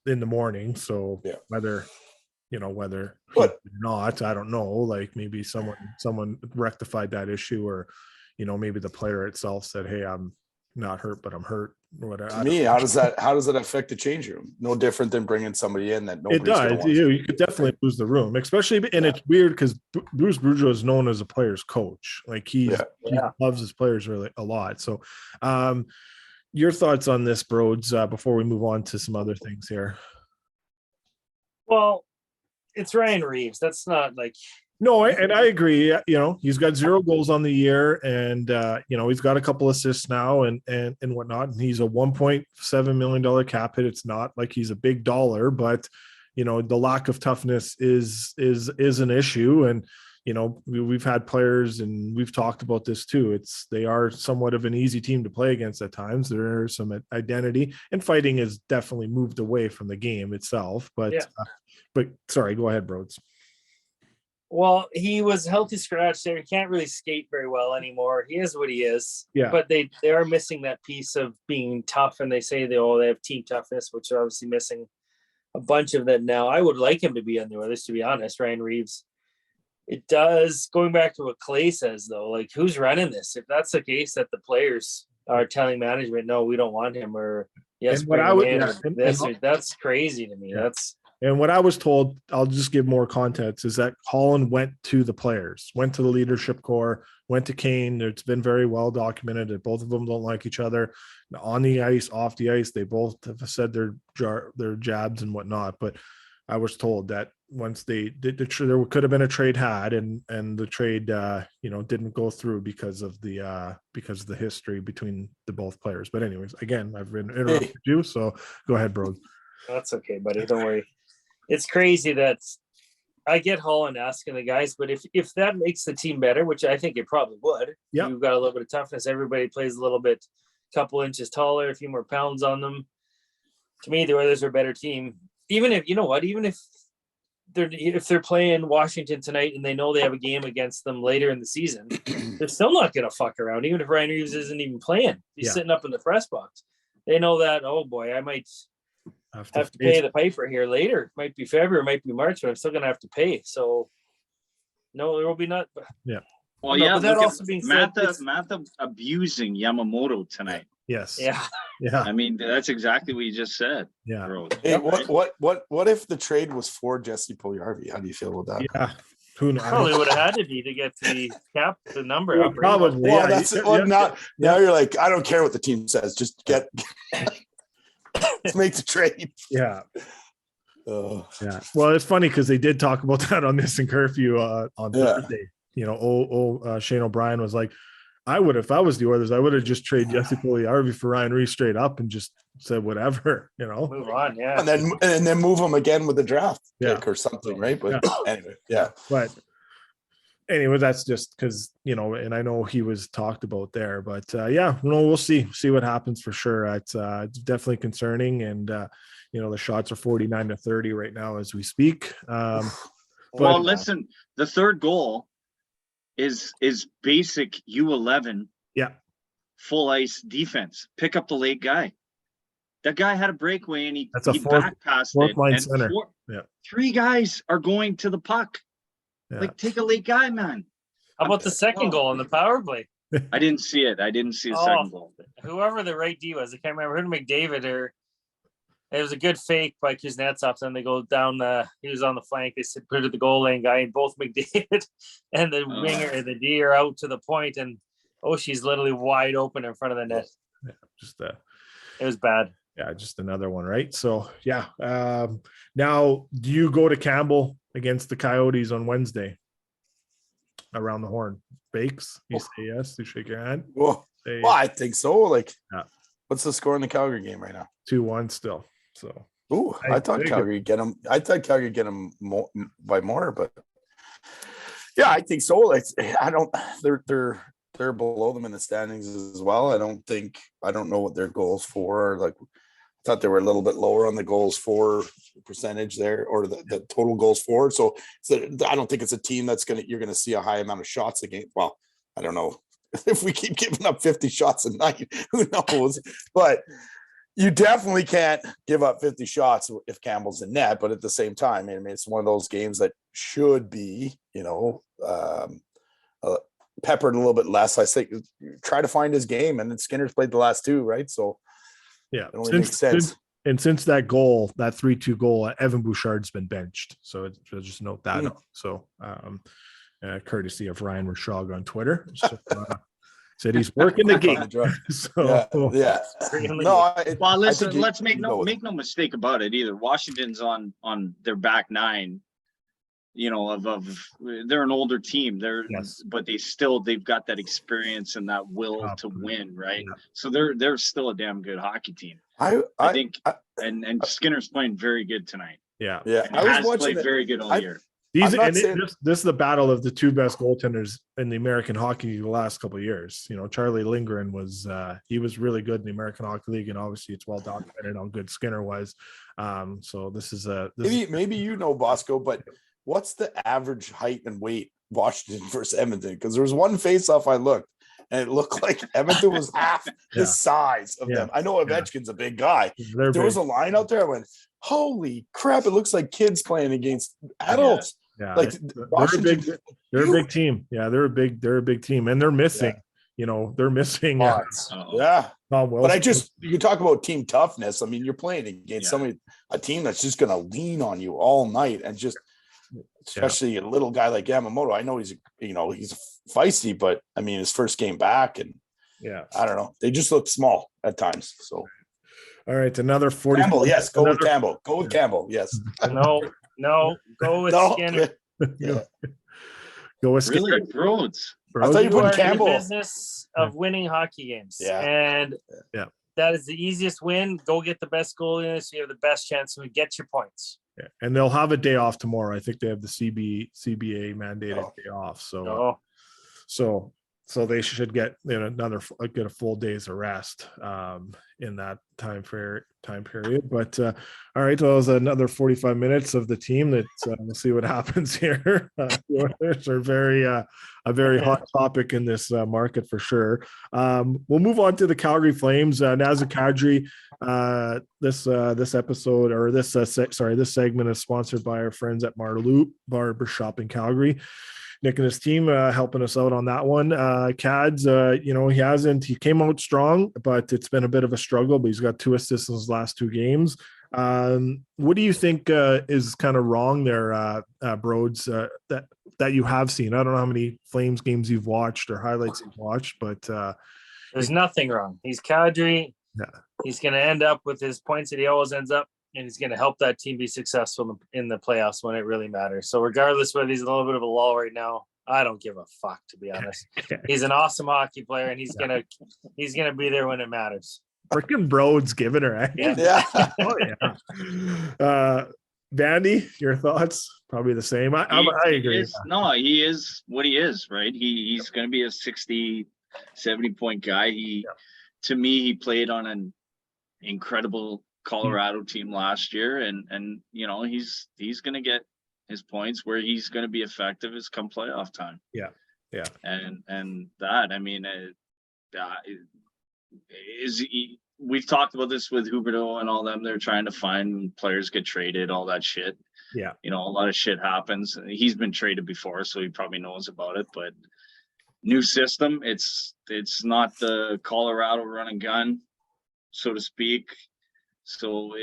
the morning, so whether." Whether or not, I don't know, like maybe someone rectified that issue, or, maybe the player itself said, "Hey, I'm not hurt, but I'm hurt," or whatever. To me, how does that affect the change room? No different than bringing somebody in that nobody's it does. You could definitely lose the room, especially, and it's weird because Bruce Boudreau is known as a player's coach. Like he loves his players really a lot. So, your thoughts on this, Broads, before we move on to some other things here? Well, it's Ryan Reeves. That's not like no, and I agree. He's got 0 goals on the year, and he's got a couple assists now, and whatnot. And he's a $1.7 million cap hit. It's not like he's a big dollar, but the lack of toughness is an issue. And we've had players and we've talked about this too. They are somewhat of an easy team to play against at times. There's some identity, and fighting has definitely moved away from the game itself. But, but sorry, go ahead, Broads. Well, he was healthy scratch there. He can't really skate very well anymore. He is what he is. Yeah. But they are missing that piece of being tough, and they say they have team toughness, which are obviously missing a bunch of that now. I would like him to be on the Oilers, to be honest, Ryan Reeves. It does, going back to what Clay says, though, like, who's running this? If that's the case, that the players are telling management, no, we don't want him, or yes, that's crazy to me. Yeah. And what I was told, I'll just give more context, is that Holland went to the players, went to the leadership core, went to Kane. It's been very well documented that both of them don't like each other on the ice, off the ice. They both have said their jabs and whatnot. But I was told that once they did, there could have been a trade had, and the trade, didn't go through because of the history between the both players. But anyways, again, I've been interrupted you, so go ahead, bro. That's okay, buddy. Don't worry. It's crazy that I get Holland asking the guys, but if that makes the team better, which I think it probably would, you've got a little bit of toughness. Everybody plays a little bit, couple inches taller, a few more pounds on them. To me, the Oilers are a better team. Even if they're playing Washington tonight and they know they have a game against them later in the season, they're still not going to fuck around. Even if Ryan Reeves isn't even playing, he's sitting up in the press box. They know that, oh boy, I might have to pay the piper here later. It might be February, it might be March, but I'm still going to have to pay. So, no, there will be not. Yeah. Well, but that also being said, Matha abusing Yamamoto tonight. Yes. Yeah. Yeah. I mean, that's exactly what you just said. Yeah. Bro. Hey, what if the trade was for Jesse Puljujarvi? How do you feel about that? Yeah. Who knows? Probably would have had to be to get the number up. Probably. Well, that's it. Well, now you're like, I don't care what the team says. Just get. Let's make the trade. Yeah. Yeah. Well, it's funny because they did talk about that on this in curfew on Thursday. Shane O'Brien was like, I would, if I was the Oilers, I would have just traded Jesse Puljujarvi for Ryan Reeves straight up and just said whatever, Move on, yeah. And then move him again with a draft pick or something, right? But anyway, yeah. But anyway, that's just because, and I know he was talked about there, but we'll see what happens for sure. It's definitely concerning, and the shots are 49-30 right now as we speak. Well, listen, the third goal is basic U11 full ice defense. Pick up the late guy. That guy had a breakaway and he back passed it. Line center. Three guys are going to the puck. Yeah. Like, take a late guy, man. How about the second goal on the power play? I didn't see it. I didn't see the second goal. Whoever the right D was, I can't remember. Who McDavid, or it was a good fake by Kuznetsov. Then they go down. He was on the flank. They said put it to the goal lane guy, and both McDavid and the winger and the D are out to the point, and she's literally wide open in front of the net. Yeah, just it was bad. Yeah, just another one, right? So now do you go to Campbell against the Coyotes on Wednesday around the horn? Bakes, you say yes, you shake your hand. Well, I think so. Like, what's the score in the Calgary game right now? 2-1 still. So, I thought Calgary get them. I thought Calgary get them by more, but yeah, I think so. Like, I don't. They're below them in the standings as well. I don't know what their goals for are. Like, I thought they were a little bit lower on the goals for percentage there, or the total goals for. So I don't think it's a team you're gonna see a high amount of shots a game. Well, I don't know if we keep giving up 50 shots a night, who knows? But you definitely can't give up 50 shots if Campbell's in net. But at the same time, I mean, it's one of those games that should be, peppered a little bit less. I think try to find his game, and then Skinner's played the last two, right? So yeah, it only makes sense. Since that goal, that 3-2 goal, Evan Bouchard's been benched. So just note that. So courtesy of Ryan Rashog on Twitter. So, said he's working the game. So yeah. Well, listen, let's make no mistake about it either. Washington's on their back nine. They're an older team. But they've got that experience and that will to win, right? Yeah. So they're still a damn good hockey team. I think, and Skinner's playing very good tonight. Yeah. And I was watching very good all year. He's I'm not and saying- this is the battle of the two best goaltenders in the American Hockey League the last couple of years. Charlie Lindgren was he was really good in the American Hockey League, and obviously it's well documented how good Skinner was. So this is maybe Bosco, but what's the average height and weight Washington versus Edmonton? Because there was one face-off I looked, and it looked like Edmonton was half the size of them. I know Ovechkin's a big guy. There was a line out there. I went, holy crap! It looks like kids playing against adults. Yeah, like they're a big team. Yeah, they're a big team, and they're missing. They're missing. Tom Wilson. But you talk about team toughness. I mean, you're playing against a team that's just going to lean on you all night, and just especially a little guy like Yamamoto. I know he's feisty, but I mean, his first game back, and I don't know. They just look small at times. So. All right, another 40. Campbell, yes. Go with Campbell. Go with Campbell, yes. No. Go with Skinner. Go with Skinner. Really, Broads. I thought you put Campbell. In the business of winning hockey games. And that is the easiest win. Go get the best goal in it, so you have the best chance to get your points. Yeah. And they'll have a day off tomorrow. I think they have the CBA mandated day off. So they should get get a full day's of rest in that time period. But all right, well, it was another 45 minutes of the team. That we'll see what happens here. Oilers are a very hot topic in this market for sure. We'll move on to the Calgary Flames. Nazem Kadri. This episode or this segment is sponsored by our friends at Marloop Barbershop in Calgary. Nick and his team helping us out on that one. Cads, he came out strong, but it's been a bit of a struggle, but he's got 2 assists in his last 2 games. What do you think is kind of wrong there, Broads, that you have seen? I don't know how many Flames games you've watched or highlights you've watched, but there's nothing wrong. He's Kadri. Yeah. He's going to end up with his points that he always ends up, and he's going to help that team be successful in the playoffs when it really matters. So regardless whether he's a little bit of a lull right now, I don't give a fuck, to be honest. He's an awesome hockey player, and he's gonna be there when it matters. Freaking Broads giving her, eh? Yeah. Vandy, your thoughts? Probably the same. I agree. He is what he is, right? He's going to be a 60, 70 point guy. To me, he played on an incredible Colorado team last year, and he's going to get his points where he's going to be effective is come playoff time. Yeah. And that, I mean, we've talked about this with Huberdeau and all them. They're trying to find players get traded, all that shit. Yeah. A lot of shit happens. He's been traded before, so he probably knows about it, but new system. It's not the Colorado run and gun, so to speak. So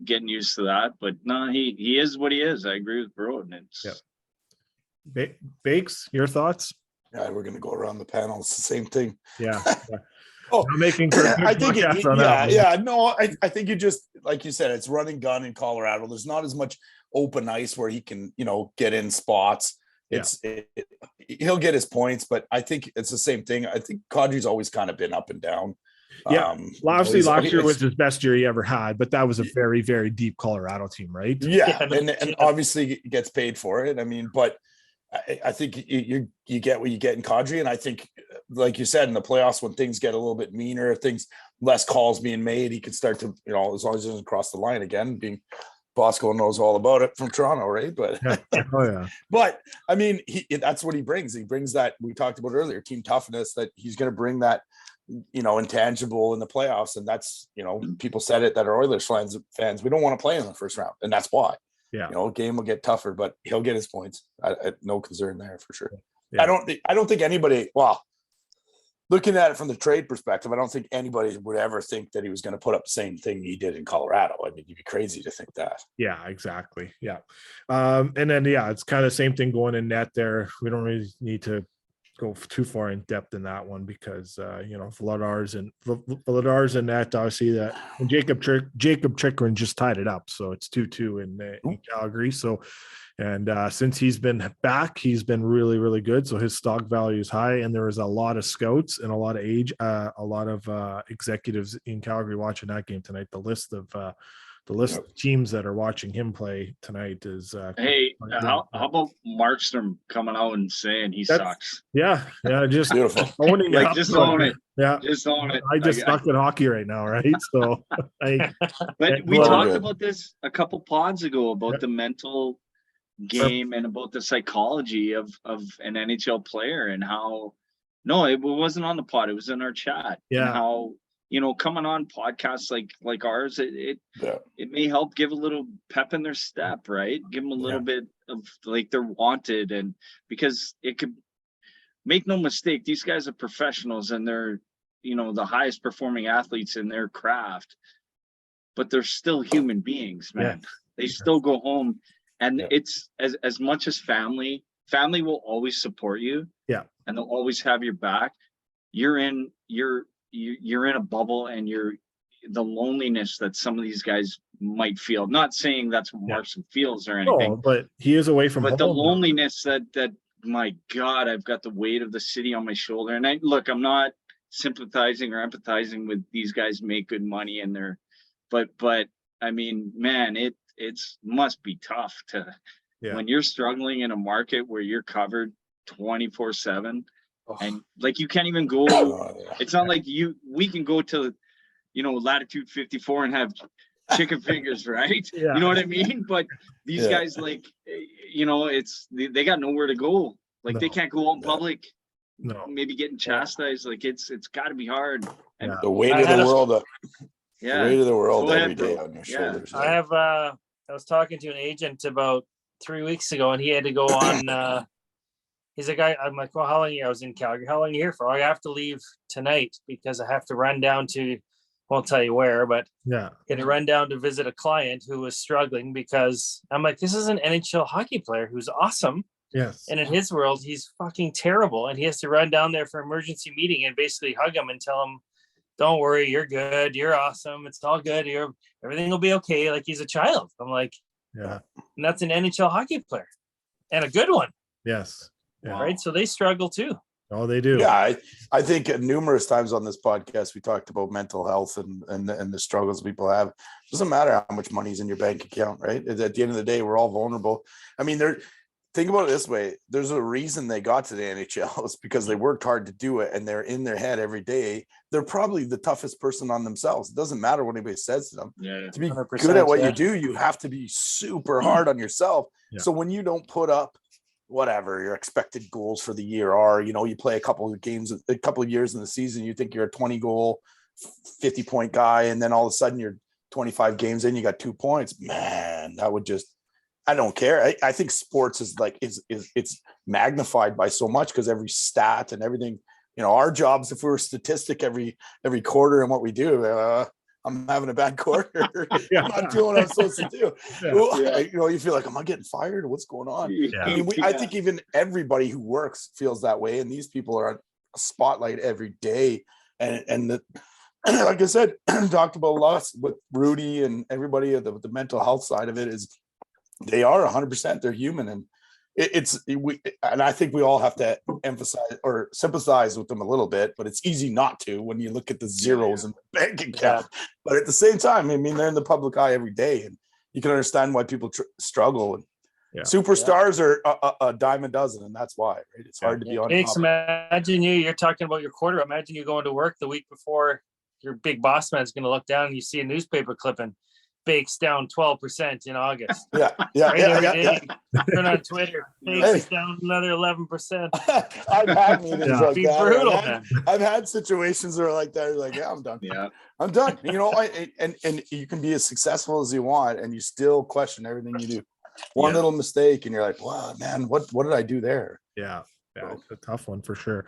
getting used to that, but no, he is what he is. I agree with Bro. And Bakes, your thoughts? Yeah, we're gonna go around the panel. It's the same thing. Yeah. I'm making. I think. I think you just like you said. It's run and gun in Colorado. There's not as much open ice where he can, get in spots. He'll get his points, but I think it's the same thing. I think Kadri's always kind of been up and down. Yeah, last year was his best year he ever had, but that was a very, very deep Colorado team, right? Yeah, and obviously gets paid for it. I mean, but I think you get what you get in Kadri, and I think, like you said, in the playoffs when things get a little bit meaner, less calls being made, he could start to, as long as he doesn't cross the line again. Being Bosco knows all about it from Toronto, right? But but I mean, that's what he brings. He brings that we talked about earlier, team toughness. That he's going to bring that. Intangible in the playoffs, and that's people said it that are Oilers fans. We don't want to play in the first round, and that's why. Yeah, game will get tougher, but he'll get his points. No concern there for sure. Yeah. I don't think anybody. Well, looking at it from the trade perspective, I don't think anybody would ever think that he was going to put up the same thing he did in Colorado. I mean, you'd be crazy to think that. Yeah, exactly. Yeah, and then it's kind of the same thing going in net there. We don't really need to go too far in depth in that one because Vladar's and net, obviously that and Jacob Chikrin just tied it up, so it's 2-2 in Calgary. So and since he's been back, he's been really, really good, so his stock value is high, and there is a lot of scouts and a lot of executives in Calgary watching that game tonight. The list of the list of teams that are watching him play tonight is. Hey, how about Markstrom coming out and saying he sucks? Yeah, just Beautiful. owning Like, up just to own it. Yeah, Just own it. I just suck at hockey right now, right? So, but we talked about this a couple pods ago about the mental game and about the psychology of an NHL player and how. No, it wasn't on the pod. It was in our chat. Yeah. And how, coming on podcasts like ours, it may help give a little pep in their step, right? Give them a little bit of like they're wanted, and because it could make no mistake, these guys are professionals and they're, the highest performing athletes in their craft, but they're still human beings, man. Yeah. They still go home, and it's as much as family will always support you. Yeah. And they'll always have your back. You're in a bubble, and the loneliness that some of these guys might feel. Not saying that's what Markstrom feels or anything. No, but he is away from home. But the loneliness that my God, I've got the weight of the city on my shoulder. And I'm not sympathizing or empathizing with these guys make good money and but I mean, man, it's must be tough to when you're struggling in a market where you're covered 24/7 and like you can't even go. It's not like we can go to latitude 54 and have chicken fingers, right? You know what I mean? But these guys, like, they got nowhere to go. Like they can't go out in public. No, maybe getting chastised. Like it's got to be hard. And the weight of the world. The weight of the world every day on your shoulders. I was talking to an agent about 3 weeks ago, and he had to go on. He's a guy. I'm like, well, how long are you? I was in Calgary. How long are you here for? I have to leave tonight because I have to run down to. Won't tell you where, but going to run down to visit a client who was struggling because I'm like, this is an NHL hockey player who's awesome. Yes. And in his world, he's fucking terrible. And he has to run down there for emergency meeting and basically hug him and tell him, don't worry, you're good. You're awesome. It's all good. Everything will be okay. Like he's a child. I'm like, and that's an NHL hockey player and a good one. Yes. Yeah. Right. So they struggle too. Oh, they do. Yeah, I think numerous times on this podcast we talked about mental health and the struggles people have. It doesn't matter how much money's in your bank account, right? At the end of the day, we're all vulnerable. I mean, think about it this way: there's a reason they got to the NHL. It's because they worked hard to do it, and they're in their head every day. They're probably the toughest person on themselves. It doesn't matter what anybody says to them. Yeah, to be good at what you do, you have to be super hard on yourself. Yeah. So when you don't put up whatever your expected goals for the year are, you play a couple of years in the season, you think you're a 20 goal, 50 point guy. And then all of a sudden you're 25 games in, you got 2 points, man, that would just, I don't care. I think sports is like, it's magnified by so much because every stat and everything, our jobs, if we were statistic every quarter and what we do, I'm having a bad quarter. I'm not doing what I'm supposed to do. You feel like, am I getting fired? What's going on? I mean, I think even everybody who works feels that way. And these people are on a spotlight every day. And like I said, talked about a lot with Rudy and everybody, the mental health side of it is they are 100%. They're human. And and I think we all have to emphasize or sympathize with them a little bit, but it's easy not to when you look at the zeros in the bank account. But at the same time, I mean, they're in the public eye every day, and you can understand why people struggle. And superstars are a dime a dozen, and that's why, right? It's hard to be on top. Imagine you're talking about your quarter. Imagine you going to work the week before your big boss man's going to look down and you see a newspaper clipping. Bakes down 12% in August. Yeah. Turn on Twitter. Bakes down another 11%. I've had meetings like that. Brutal, man. I've had situations where like that. Like, I'm done. Yeah, I'm done. And you can be as successful as you want, and you still question everything you do. One little mistake, and you're like, wow, man, what did I do there? Yeah, it's a tough one for sure.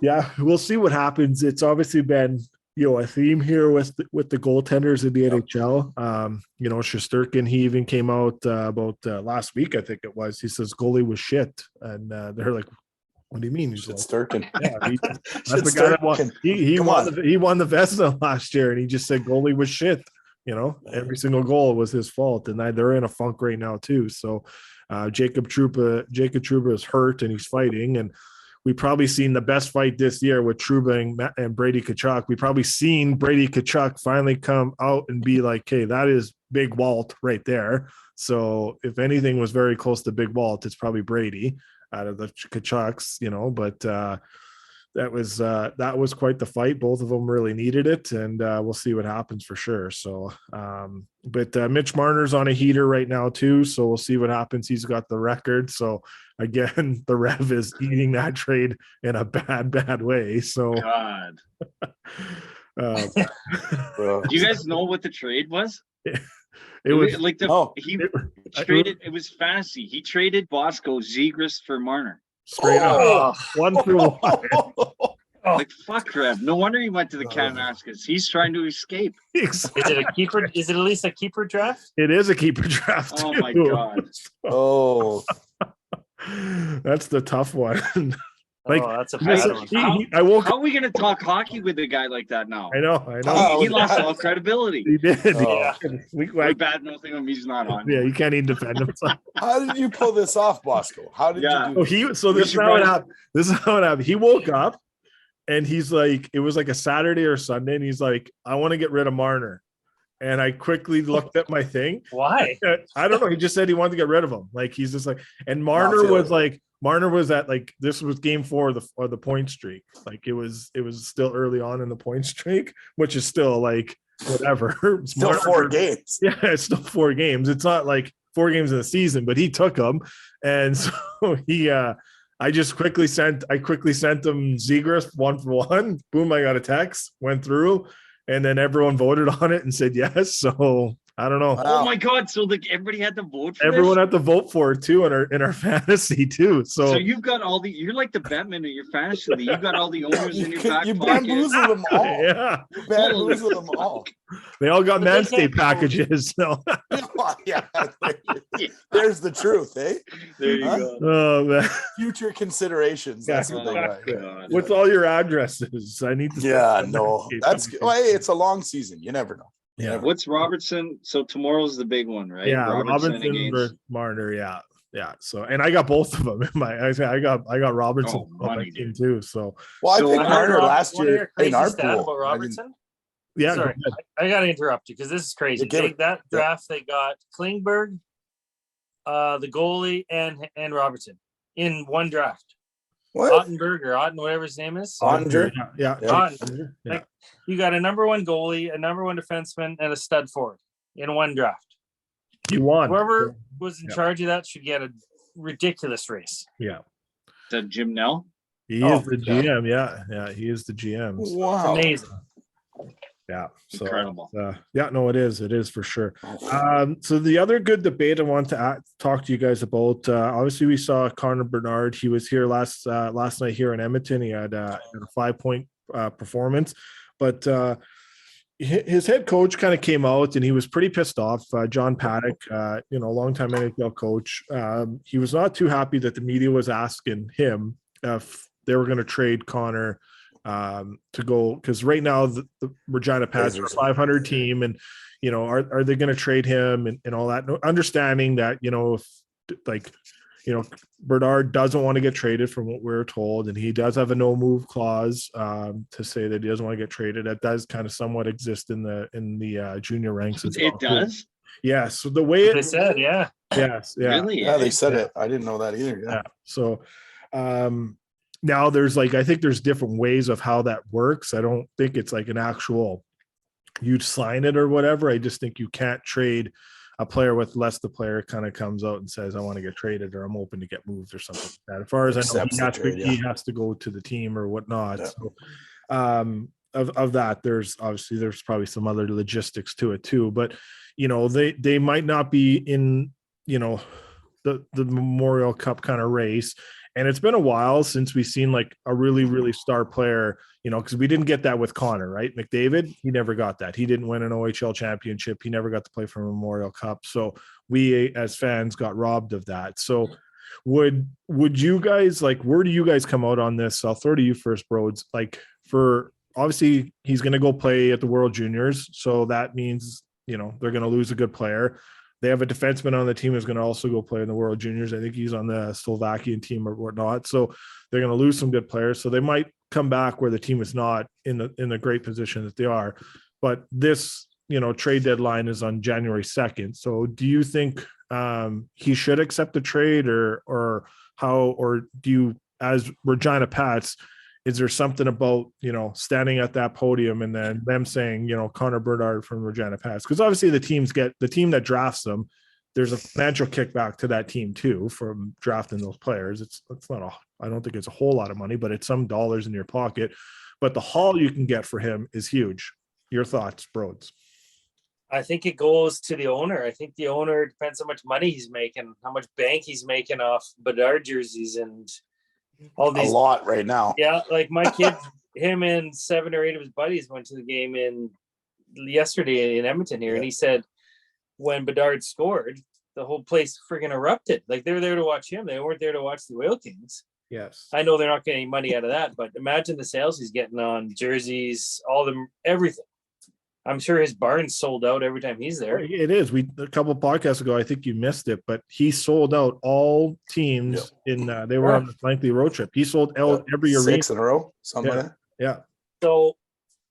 Yeah, we'll see what happens. It's obviously been a theme here with the goaltenders in the NHL. Shesterkin, he even came out about last week, I think it was. He says goalie was shit, and they're like, "What do you mean?" He's Shesterkin. Yeah, that's the guy that won. He won the Vezina last year, and he just said goalie was shit. Every single goal was his fault, and they're in a funk right now too. So, Jacob Trouba is hurt and he's fighting, and we probably seen the best fight this year with Truba and Brady Tkachuk. We probably seen Brady Tkachuk finally come out and be like, "Okay, that is Big Walt right there." So if anything was very close to Big Walt, it's probably Brady out of the Tkachuks, But that was quite the fight. Both of them really needed it, and we'll see what happens for sure. So, but Mitch Marner's on a heater right now too, so we'll see what happens. He's got the record, so again, the Rev is eating that trade in a bad way. So, God. uh, Do you guys know what the trade was? it was like he traded. It was fantasy. He traded Bosco Zegras for Marner. Straight up, 1-1. Like fuck, Rev. No wonder he went to the Kananaskis. He's trying to escape. Exactly. Is it a keeper? Is it at least a keeper draft? It is a keeper draft. Oh too. my God. Oh, that's the tough one. That's a bad one. I woke How are we going to talk hockey with a guy like that now? I know. He lost all credibility. He did. Oh. We're bad nothing him. He's not on. Yeah, you can't even defend himself. how did you pull this off, Bosco? How did you do this? This is how it happened. This is how it happened. He woke up and he's like, it was like a Saturday or Sunday, and he's like, I want to get rid of Marner. And I quickly looked at my thing. Why? I don't know. He just said he wanted to get rid of him. Like he's just like, and Marner was at like, this was game 4 of the point streak. Like it was still early on in the point streak, which is still like whatever. Still 4 games. Yeah, it's still 4 games. It's not like 4 games in the season, but he took them, and so he. I quickly sent him Zegras 1-for-1. Boom! I got a text, went through, and then everyone voted on it and said yes. So I don't know. Wow. Oh my God! So like everybody had to vote for Everyone this? had to vote for it too in our fantasy too. So you've got you're like the Batman of your fantasy league. You've got all the owners in your back You pocket. bamboozled them all. yeah, You bamboozled them all. they all got But they Manscaped can't go- packages. So. Yeah. There's the truth, eh? There you Huh? go. Oh man, Future considerations. That's Yeah. what they got. Oh, God. what's all your addresses? I need to. Yeah, start no. Manscaped. That's hey, it's a long season. You never know. Yeah. What's Robertson? So tomorrow's the big one, right? Yeah, Robinson against versus Marner. Yeah. So, and I got both of them in my. I got Robertson on my money, team dude. too. So Well, I So think I Marner Rob, last one of your year crazy in our stat pool. about Robertson. yeah, Sorry, I got to interrupt you because this is crazy. Give it. That draft, they got Klingberg, the goalie, and Robertson in one draft. What? Ottenberg or Otten, whatever his name is. Andre? Yeah. Otten. Yeah. Like, you got a number 1 goalie, a number 1 defenseman, and a stud forward in one draft. He won. Whoever was in Yeah. charge of that should get a ridiculous race. Yeah. the Jim Nell. He Oh, is the yeah. GM. Yeah. He is the GM. So, Wow. Amazing. yeah. So, Incredible. yeah, no, it is for sure. So the other good debate I want to talk to you guys about, obviously we saw Connor Bernard. He was here last night here in Edmonton. He had a 5-point performance, but his head coach kind of came out and he was pretty pissed off. John Paddock, longtime NHL coach. He was not too happy that the media was asking him if they were going to trade Connor to go, because right now the Regina Pats are a 500 team, and are they going to trade him and all that, understanding that if Bernard doesn't want to get traded from what we're told, and he does have a no move clause to say that he doesn't want to get traded. That does kind of somewhat exist in the junior ranks as well. It does. Yeah, so the way They said, yeah. yes, yeah, Really? Yeah, they said it. I didn't know that either. Yeah. yeah. So now there's I think there's different ways of how that works. I don't think it's like an actual you sign it or whatever. I just think you can't trade a player with less the player kind of comes out and says, I want to get traded or I'm open to get moved or something like that. As far as I know, he has to go to the team or whatnot. Yeah. So of that, there's probably some other logistics to it too, but they might not be in, the Memorial Cup kind of race. And it's been a while since we've seen like a really, really star player, because we didn't get that with Connor, right? McDavid, he never got that. He didn't win an OHL championship. He never got to play for a Memorial Cup. So we as fans got robbed of that. So would you guys, like, where do you guys come out on this? I'll throw to you first, Broads. Like, for obviously he's going to go play at the World Juniors. So that means, they're going to lose a good player. They have a defenseman on the team who's going to also go play in the World Juniors. I think he's on the Slovakian team or whatnot. So they're going to lose some good players. So they might come back where the team is not in the great position that they are. But this, trade deadline is on January 2nd. So do you think he should accept the trade or how, or do you, as Regina Pats, is there something about, standing at that podium and then them saying, Connor Bernard from Regina Pats? Because obviously the team that drafts them, there's a financial kickback to that team too from drafting those players. It's not I don't think it's a whole lot of money, but it's some dollars in your pocket. But the haul you can get for him is huge. Your thoughts, Broads? I think it goes to the owner. I think the owner depends how much money he's making, how much bank he's making off Bedard jerseys and all these. A lot right now. Yeah, like my kid, him and 7 or 8 of his buddies went to the game yesterday in Edmonton here, and he said when Bedard scored, the whole place friggin' erupted. Like they were there to watch him. They weren't there to watch the Oil Kings. Yes. I know they're not getting any money out of that, but imagine the sales he's getting on jerseys, all them, everything. I'm sure his barn's sold out every time he's there. It is. A couple of podcasts ago, I think you missed it, but he sold out all teams they were on this lengthy road trip. He sold out every 6 arena. in a row, something like that. Yeah. So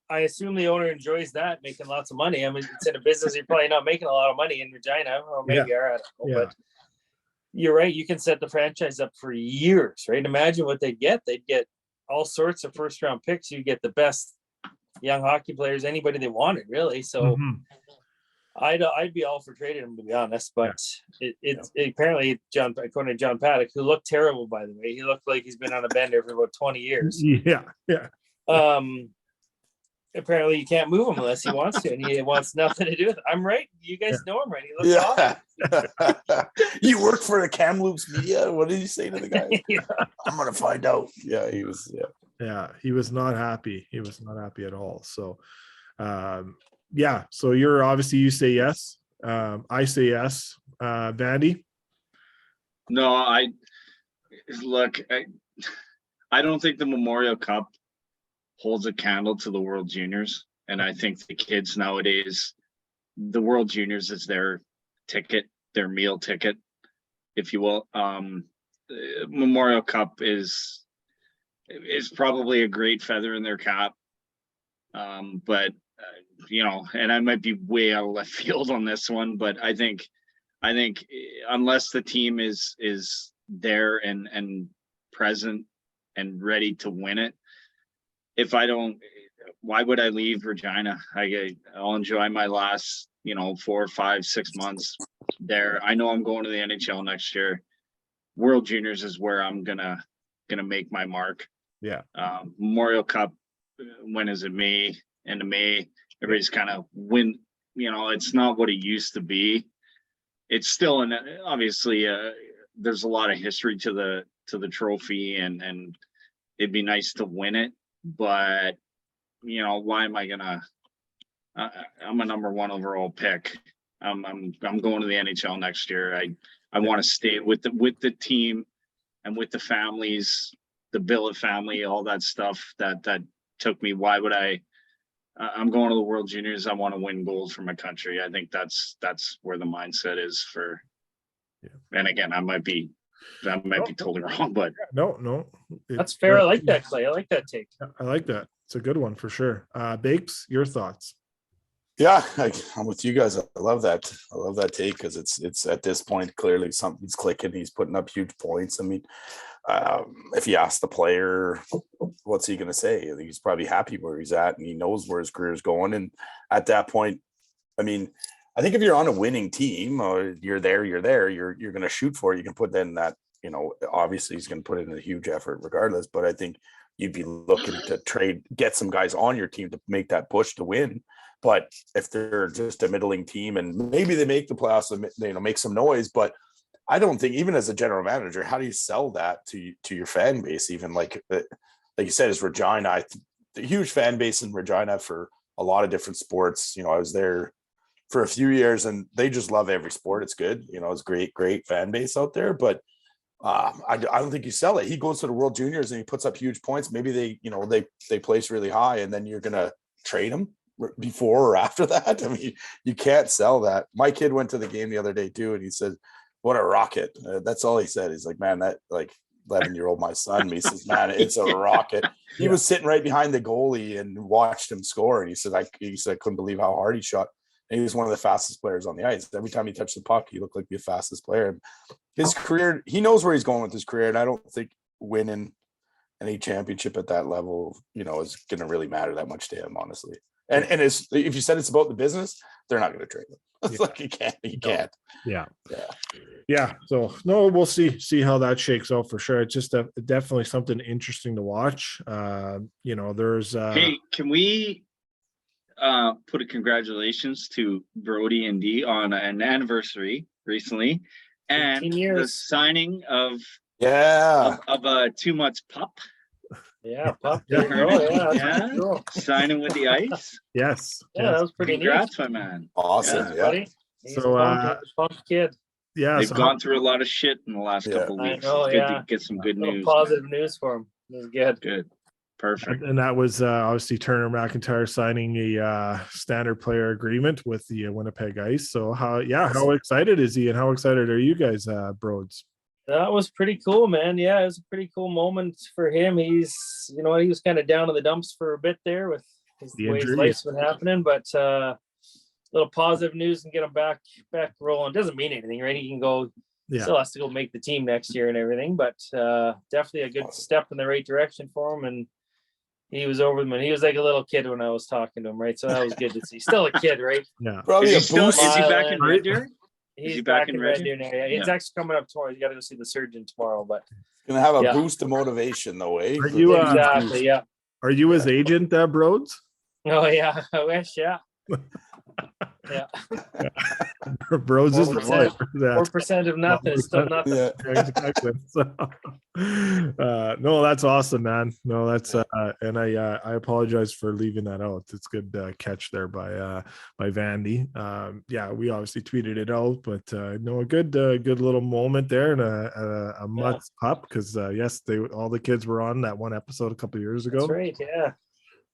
I assume the owner enjoys that, making lots of money. I mean, it's in a business you're probably not making a lot of money in Regina, or maybe you are. I don't know, but you're right. You can set the franchise up for years, right? Imagine what they'd get. They'd get all sorts of first-round picks. You get the best young hockey players, anybody they wanted, really. So I'd be all for trading him, to be honest. But apparently, according to John Paddock, who looked terrible, by the way, he looked like he's been on a bender for about 20 years. Yeah. Apparently you can't move him unless he wants to, and he wants nothing to do with it. I'm right. You guys know him, right? He looks awesome. You work for the Kamloops media. What did you say to the guy? I'm gonna find out. Yeah, he was. Yeah, he was not happy. He was not happy at all. So, so you're obviously, you say yes. I say yes. Vandy? No, I don't think the Memorial Cup holds a candle to the World Juniors. And I think the kids nowadays, the World Juniors is their ticket, their meal ticket, if you will. Memorial Cup is probably a great feather in their cap. But and I might be way out of left field on this one, but I think unless the team is there and present and ready to win it, why would I leave Regina? I'll enjoy my last, 4, 5, 6 months there. I know I'm going to the NHL next year. World Juniors is where I'm gonna make my mark. Yeah. Memorial Cup, when is it? May, end of May. Everybody's kind of it's not what it used to be. It's still obviously there's a lot of history to the trophy and it'd be nice to win it, but why am I gonna I'm a number 1 overall pick. I'm going to the NHL next year. I want to stay with the team and with the families, the Billet family, all that stuff that took me. Why would I'm going to the World Juniors. I want to win gold for my country. I think that's where the mindset is for. And again, I might be totally wrong, but no, that's fair. I like that, Clay. I like that take. I like that. It's a good one for sure. Bakes, your thoughts? Yeah, I'm with you guys. I love that. I love that take because it's at this point clearly something's clicking. He's putting up huge points. I mean, if you ask the player, what's he going to say? He's probably happy where he's at, and he knows where his career is going. And at that point, I mean, I think if you're on a winning team, you're there. You're going to shoot for it. You can put in that. Obviously he's going to put in a huge effort regardless. But I think you'd be looking to get some guys on your team to make that push to win. But if they're just a middling team and maybe they make the playoffs, make some noise, but I don't think, even as a general manager, how do you sell that to your fan base? Even like you said, is Regina, the huge fan base in Regina for a lot of different sports. I was there for a few years and they just love every sport. It's good. It's great fan base out there, but I don't think you sell it. He goes to the World Juniors and he puts up huge points. Maybe they place really high and then you're going to trade him. before or after that. I mean, you can't sell that. My kid went to the game the other day too, and he said, "What a rocket!" That's all he said. He's like, "Man, that like 11-year-old my son." He says, "Man, it's a rocket." He was sitting right behind the goalie and watched him score, and he said, "I couldn't believe how hard he shot." And he was one of the fastest players on the ice. Every time he touched the puck, he looked like the fastest player. And his career, he knows where he's going with his career, and I don't think winning any championship at that level, is going to really matter that much to him, honestly. And if you said it's about the business, they're not going to trade him. It's like you can't. Yeah. So no, we'll see how that shakes out for sure. It's just definitely something interesting to watch. There's hey, can we put a congratulations to Brody and Dee on an anniversary recently, and the signing of a 2 months pup. Yeah, pup. Signing with the ice. Yes. That was pretty Congrats, my man. Awesome. Yeah. Buddy. He's a pumped kid. Yeah, they've gone through a lot of shit in the last couple of weeks. It's good to get some good news. Positive news for him. It was good. Good. Perfect. And that was obviously Turner McIntyre signing a standard player agreement with the Winnipeg Ice. So how excited is he, and how excited are you guys, Broads? That was pretty cool, man. Yeah, it was a pretty cool moment for him. He was kind of down in the dumps for a bit there with the way his life's been happening, but little positive news and get him back rolling. Doesn't mean anything, right? He can go, still has to go make the team next year and everything, but definitely a good step in the right direction for him. And he was over them, and he was like a little kid when I was talking to him, right? So that was good to see. Still a kid, right? Yeah. Probably is he back in Red Deer? He's back in Red Deer now. Yeah, he's actually coming up tomorrow. He's got to go see the surgeon tomorrow, but gonna have a boost of motivation, though, eh? Are you exactly? Yeah. Are you his agent, Broads? Oh yeah, I wish. Yeah. Yeah. Broads is 4% of nothing is still nothing. Yeah. Exactly. So, no, that's awesome, man. No, that's and I apologize for leaving that out. It's good catch there by Vandy. We obviously tweeted it out, but no, a good little moment there, and a Mutts pup, because all the kids were on that one episode a couple of years ago. That's right. Yeah.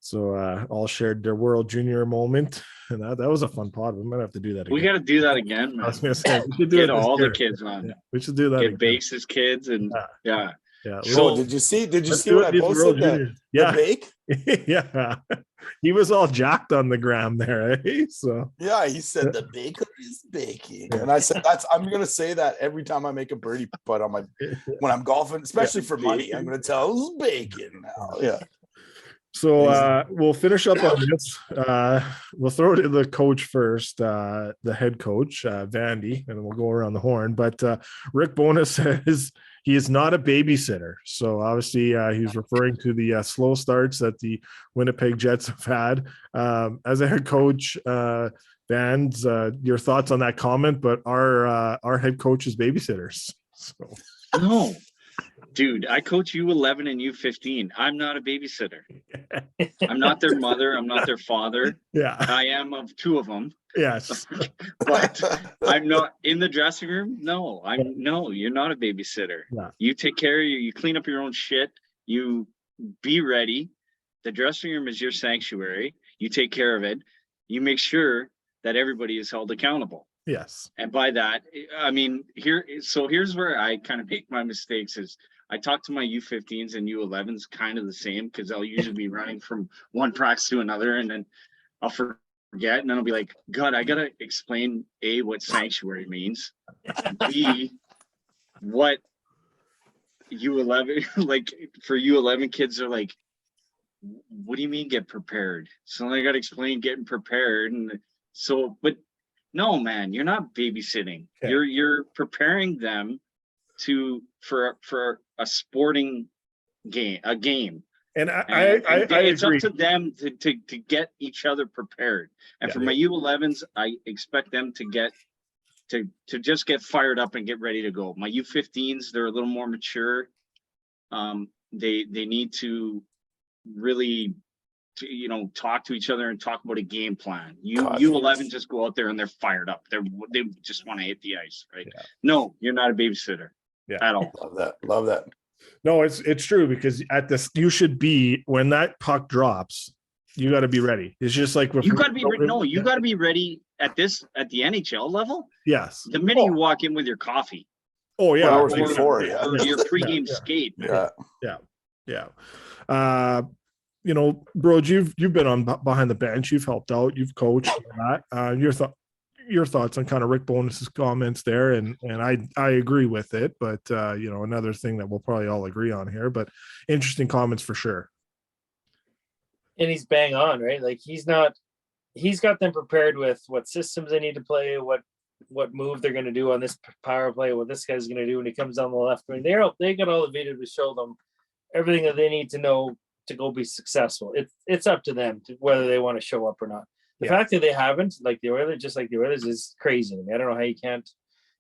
So all shared their World Junior moment, and that was a fun pod. We might have to do that again. We got to do that again, man. I was going to say, we should do get all the kids on. Yeah, we should do that. Get Base's kids and yeah. So did you see what I posted? The bake? Yeah, he was all jacked on the gram there, eh? So yeah, he said the baker is baking, and I said I'm gonna say that every time I make a birdie putt on when I'm golfing, especially for money. I'm gonna tell who's baking now. Yeah. So we'll finish up on this. We'll throw it to the coach first, the head coach, Vandy, and we'll go around the horn. But Rick Bowness says he is not a babysitter. So obviously he's referring to the slow starts that the Winnipeg Jets have had. As a head coach, Vans, your thoughts on that comment? But our head coach is babysitters. So. No. Dude, I coach U11 and U15. I'm not a babysitter. I'm not their mother. I'm not their father. Yeah. I am of two of them. Yes. But I'm not in the dressing room. No, you're not a babysitter. Yeah. You take care of you clean up your own shit. You be ready. The dressing room is your sanctuary. You take care of it. You make sure that everybody is held accountable. Yes. And by that, I mean, here's where I kind of make my mistakes is I talk to my U15s and U11s kind of the same, because I'll usually be running from one practice to another, and then I'll forget, and then I'll be like, God, I got to explain A, what sanctuary means, B, what U11, like for U11 kids are like, what do you mean get prepared? So then I got to explain getting prepared. And so, but no, man, you're not babysitting. Okay. You're preparing them for a sporting game, And it's agree. Up to them to get each other prepared. And for my U11s, I expect them to just get fired up and get ready to go. My U15s, they're a little more mature. They need to really talk to each other and talk about a game plan. U11 just go out there and they're fired up. They just want to hit the ice, right? Yeah. No, you're not a babysitter at all. Love that. No, it's true, because you should be, when that puck drops, you got to be ready. It's just like You got to be you got to be ready at the NHL level. Yes. The minute you walk in with your coffee. Oh yeah. Hours before, yeah. Or your pregame skate. Yeah. You know, bro, you've been on behind the bench. You've helped out. You've coached that. Your thoughts on kind of Rick Bonus's comments there, and I agree with it. But you know, another thing that we'll probably all agree on here. But interesting comments for sure. And he's bang on, right? Like he's got them prepared with what systems they need to play, what move they're going to do on this power play, what this guy's going to do when he comes down the left wing. They got all the video to show them everything that they need to know to go be successful. It's up to them whether they want to show up or not. The fact that they haven't, like the Oilers, is crazy to me. I don't know how you can't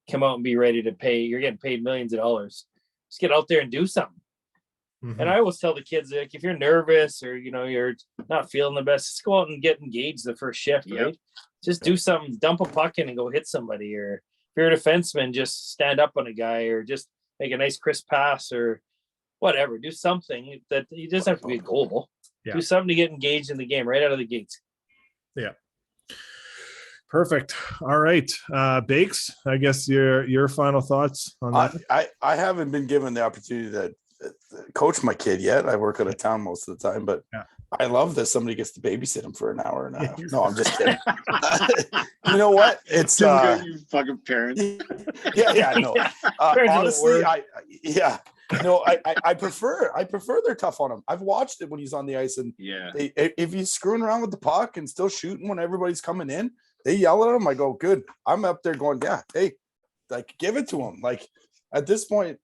come out and be ready to pay. You're getting paid millions of dollars. Just get out there and do something. Mm-hmm. And I always tell the kids, like, if you're nervous or you're not feeling the best, just go out and get engaged the first shift, right? Just do something, dump a puck in and go hit somebody. Or if you're a defenseman, just stand up on a guy or just make a nice crisp pass or whatever. Do something that it doesn't have to be a goal. Yeah. Do something to get engaged in the game right out of the gates. Yeah. Perfect. All right. Bakes, I guess your final thoughts on that. I haven't been given the opportunity to coach my kid yet. I work out of town most of the time, but I love that somebody gets to babysit him for an hour and a half. No, I'm just kidding. You know what? It's you fucking parents. Yeah, no. Honestly, I prefer they're tough on him. I've watched it when he's on the ice, and if he's screwing around with the puck and still shooting when everybody's coming in, they yell at him. I go, good. I'm up there going, hey, like, give it to him. Like, at this point,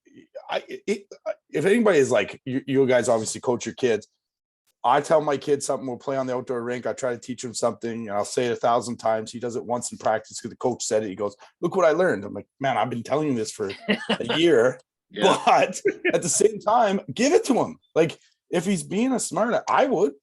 if anybody is like, you guys obviously coach your kids. I tell my kid something, we'll play on the outdoor rink. I try to teach him something, and I'll say it 1,000 times. He does it once in practice because the coach said it. He goes, look what I learned. I'm like, man, I've been telling you this for a year. But at the same time, give it to him. Like, if he's being a smart, I would.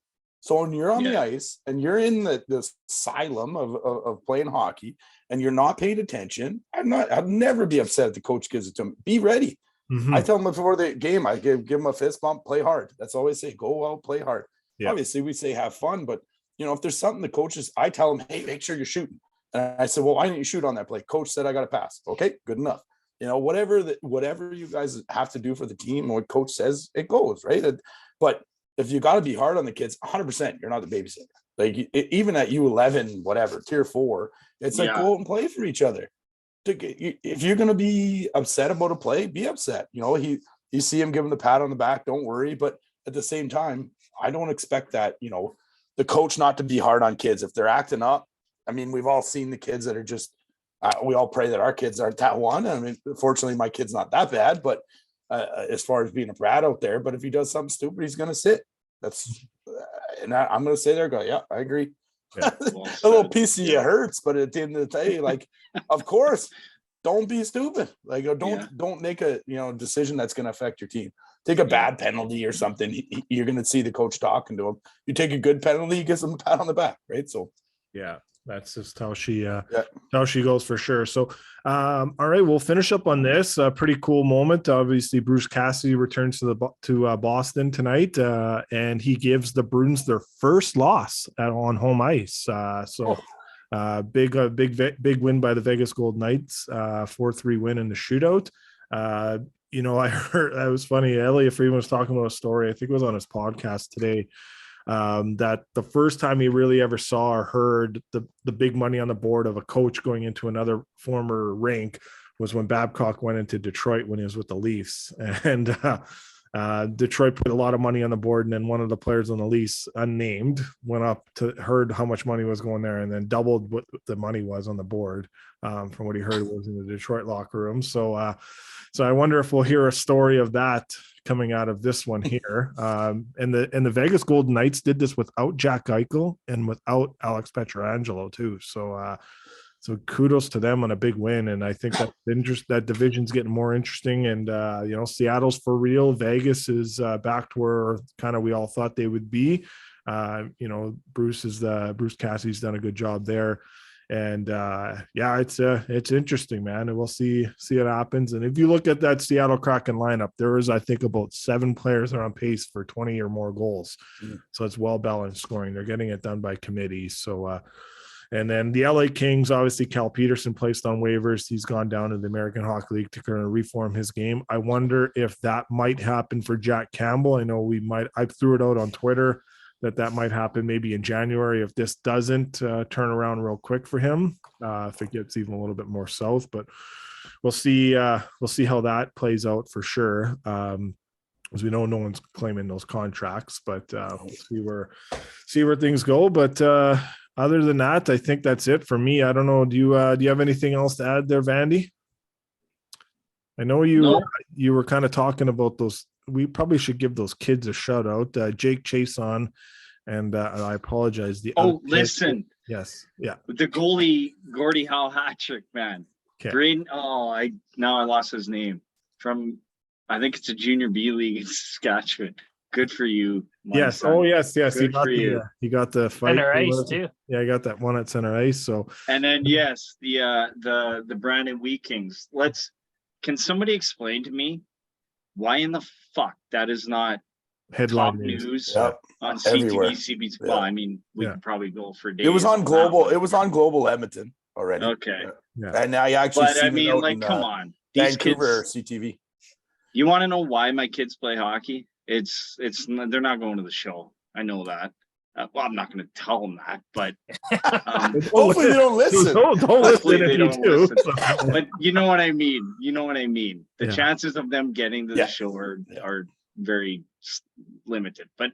So when you're on the ice and you're in the asylum of playing hockey and you're not paying attention, I'd never be upset if the coach gives it to him. Be ready. Mm-hmm. I tell him before the game, I give him a fist bump, play hard. That's all I say. Go out, play hard. Yeah. Obviously, we say have fun, but if there's something the coaches, I tell them, hey, make sure you're shooting. And I said, well, why didn't you shoot on that play? Coach said I got to pass. Okay, good enough. Whatever you guys have to do for the team, what coach says, it goes, right? But if you got to be hard on the kids, 100%, you're not the babysitter. Like, even at U11, whatever, tier 4, it's like, go out and play for each other. If you're going to be upset about a play, be upset. You see him give him the pat on the back, don't worry. But at the same time, I don't expect that, the coach not to be hard on kids. If they're acting up, I mean, we've all seen the kids that are just, we all pray that our kids aren't that one. I mean, fortunately, my kid's not that bad, but as far as being a brat out there, but if he does something stupid, he's going to sit. I'm going to say there, yeah, I agree. Yeah. A little piece of you hurts, but at the end of the day, like, of course, don't be stupid. Like, don't make a decision that's going to affect your team. Take a bad penalty or something. You're going to see the coach talking to him. You take a good penalty, he gives him a pat on the back, right? So that's just how she goes for sure. So all right, we'll finish up on this pretty cool moment. Obviously, Bruce Cassidy returns to Boston tonight, and he gives the Bruins their first loss on home ice. Big win by the Vegas Golden Knights, 4-3 win in the shootout. I heard that was funny. Elliot Friedman was talking about a story, I think it was on his podcast today, that the first time he really ever saw or heard the big money on the board of a coach going into another former rink was when Babcock went into Detroit when he was with the Leafs. And Detroit put a lot of money on the board, and then one of the players on the Leafs, unnamed, went up to heard how much money was going there and then doubled what the money was on the board from what he heard was in the Detroit locker room. So I wonder if we'll hear a story of that coming out of this one here. And the Vegas Golden Knights did this without Jack Eichel and without Alex Pietrangelo too. So kudos to them on a big win. And I think that division's getting more interesting. And Seattle's for real. Vegas is back to where kind of we all thought they would be. Bruce Cassidy's done a good job there. And yeah, it's interesting, man. And we'll see what happens. And if you look at that Seattle Kraken lineup, there is, I think, about 7 players that are on pace for 20 or more goals. So it's well balanced scoring. They're getting it done by committees. So and then the LA Kings, obviously Cal Peterson placed on waivers. He's gone down to the American Hockey League to kind of reform his game. I wonder if that might happen for Jack Campbell. I know I threw it out on Twitter that might happen maybe in January if this doesn't turn around real quick for him, if it gets even a little bit more south. But we'll see how that plays out for sure. As we know, no one's claiming those contracts, but we'll see where things go. But other than that, I think that's it for me. I don't know. Do you have anything else to add there, Vandy? I know you were kind of talking about those. We probably should give those kids a shout out. Jake Chason, and I apologize. Listen. Yes. Yeah. The goalie, Gordie Howe hat trick, man. Okay. Green. I lost his name from, I think it's a junior B league in Saskatchewan. Good for you. Yes. Son. Oh, yes. Good he got the fight. Center ice too. Yeah, I got that one at center ice. So. And then yes, the Brandon Wheat Kings. Can somebody explain to me why in the fuck that is not Headline top news Yep. on Everywhere. CTV, CBC? Yeah. Well, I mean, we could probably go for days. It was on that global. one. It was on global Edmonton already. Okay. Yeah. And now you actually. But I seen it mean, out like, in, come on. These Vancouver kids, CTV. you want to know why my kids play hockey? It's they're not going to the show. I know that. Well, I'm not going to tell them that, but Hopefully they don't listen. Don't hopefully listen they if you don't do. listen. But you know what I mean. The Yeah. chances of them getting to Yeah. the show are very limited. But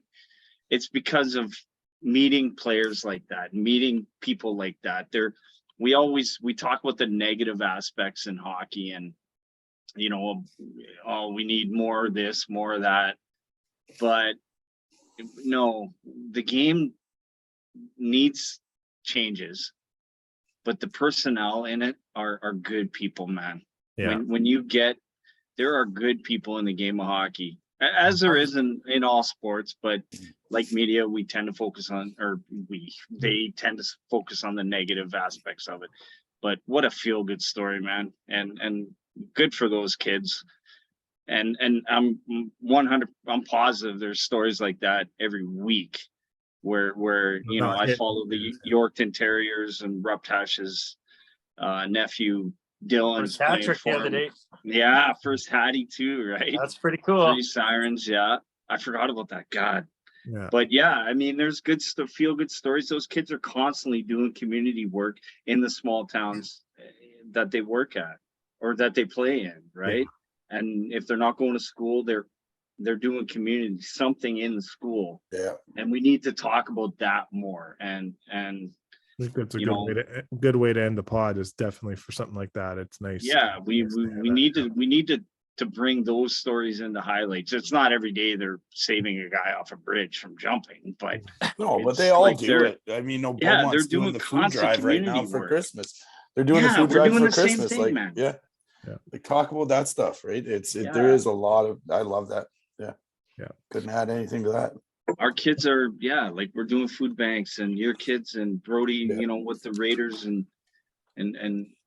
it's because of meeting players like that, meeting people like that. We talk about the negative aspects in hockey, and we need more of this, more of that. But no, the game needs changes, but the personnel in it are good people, man. Yeah. When there are good people in the game of hockey, as there is in all sports, but like media, we tend to focus on, they tend to focus on the negative aspects of it. But what a feel good story, man. And good for those kids. And I'm positive there's stories like that every week where I follow the Yorkton Terriers and Ruptash's nephew Dylan's First hat playing trick for the other him. day. Yeah, first Hattie too, right? That's pretty cool. 3 sirens, yeah. I forgot about that. God. Yeah. But yeah, I mean, there's good stuff, feel good stories. Those kids are constantly doing community work in the small towns that they work at or that they play in, right? Yeah. And if they're not going to school, they're doing community, something in the school. Yeah. And we need to talk about that more. And I think that's a good way to end the pod, is definitely for something like that. It's nice. Yeah, we need to bring those stories into highlights. It's not every day they're saving a guy off a bridge from jumping, but but they all do it. I mean, Beaumont's they're doing the food drive right now for work. Christmas. They're doing the food drive for Christmas. Thing, like, man. yeah. Like, talk about that stuff, right? There is a lot of. I love that. Yeah. Couldn't add anything to that. Our kids are, like, we're doing food banks, and your kids and Brody, with the Raiders and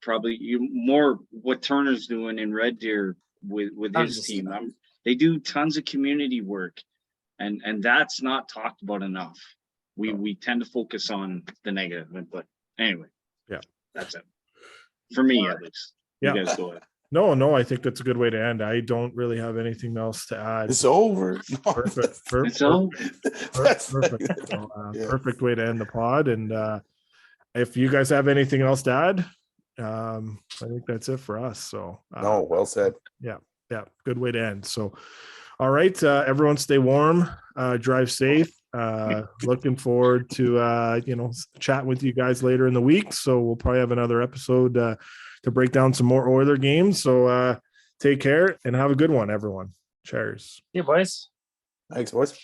probably more what Turner's doing in Red Deer with his team. They do tons of community work, and that's not talked about enough. We tend to focus on the negative, but anyway, that's it for me, at least. You guys go ahead. No, I think that's a good way to end. I don't really have anything else to add. It's over. Perfect. It's over. Perfect. So, perfect way to end the pod. And if you guys have anything else to add, I think that's it for us. So well said. Yeah. Good way to end. So, all right, everyone, stay warm, drive safe. Looking forward to chatting with you guys later in the week. So we'll probably have another episode to break down some more Oiler games. So take care and have a good one, everyone. Cheers. Yeah, boys. Thanks, boys.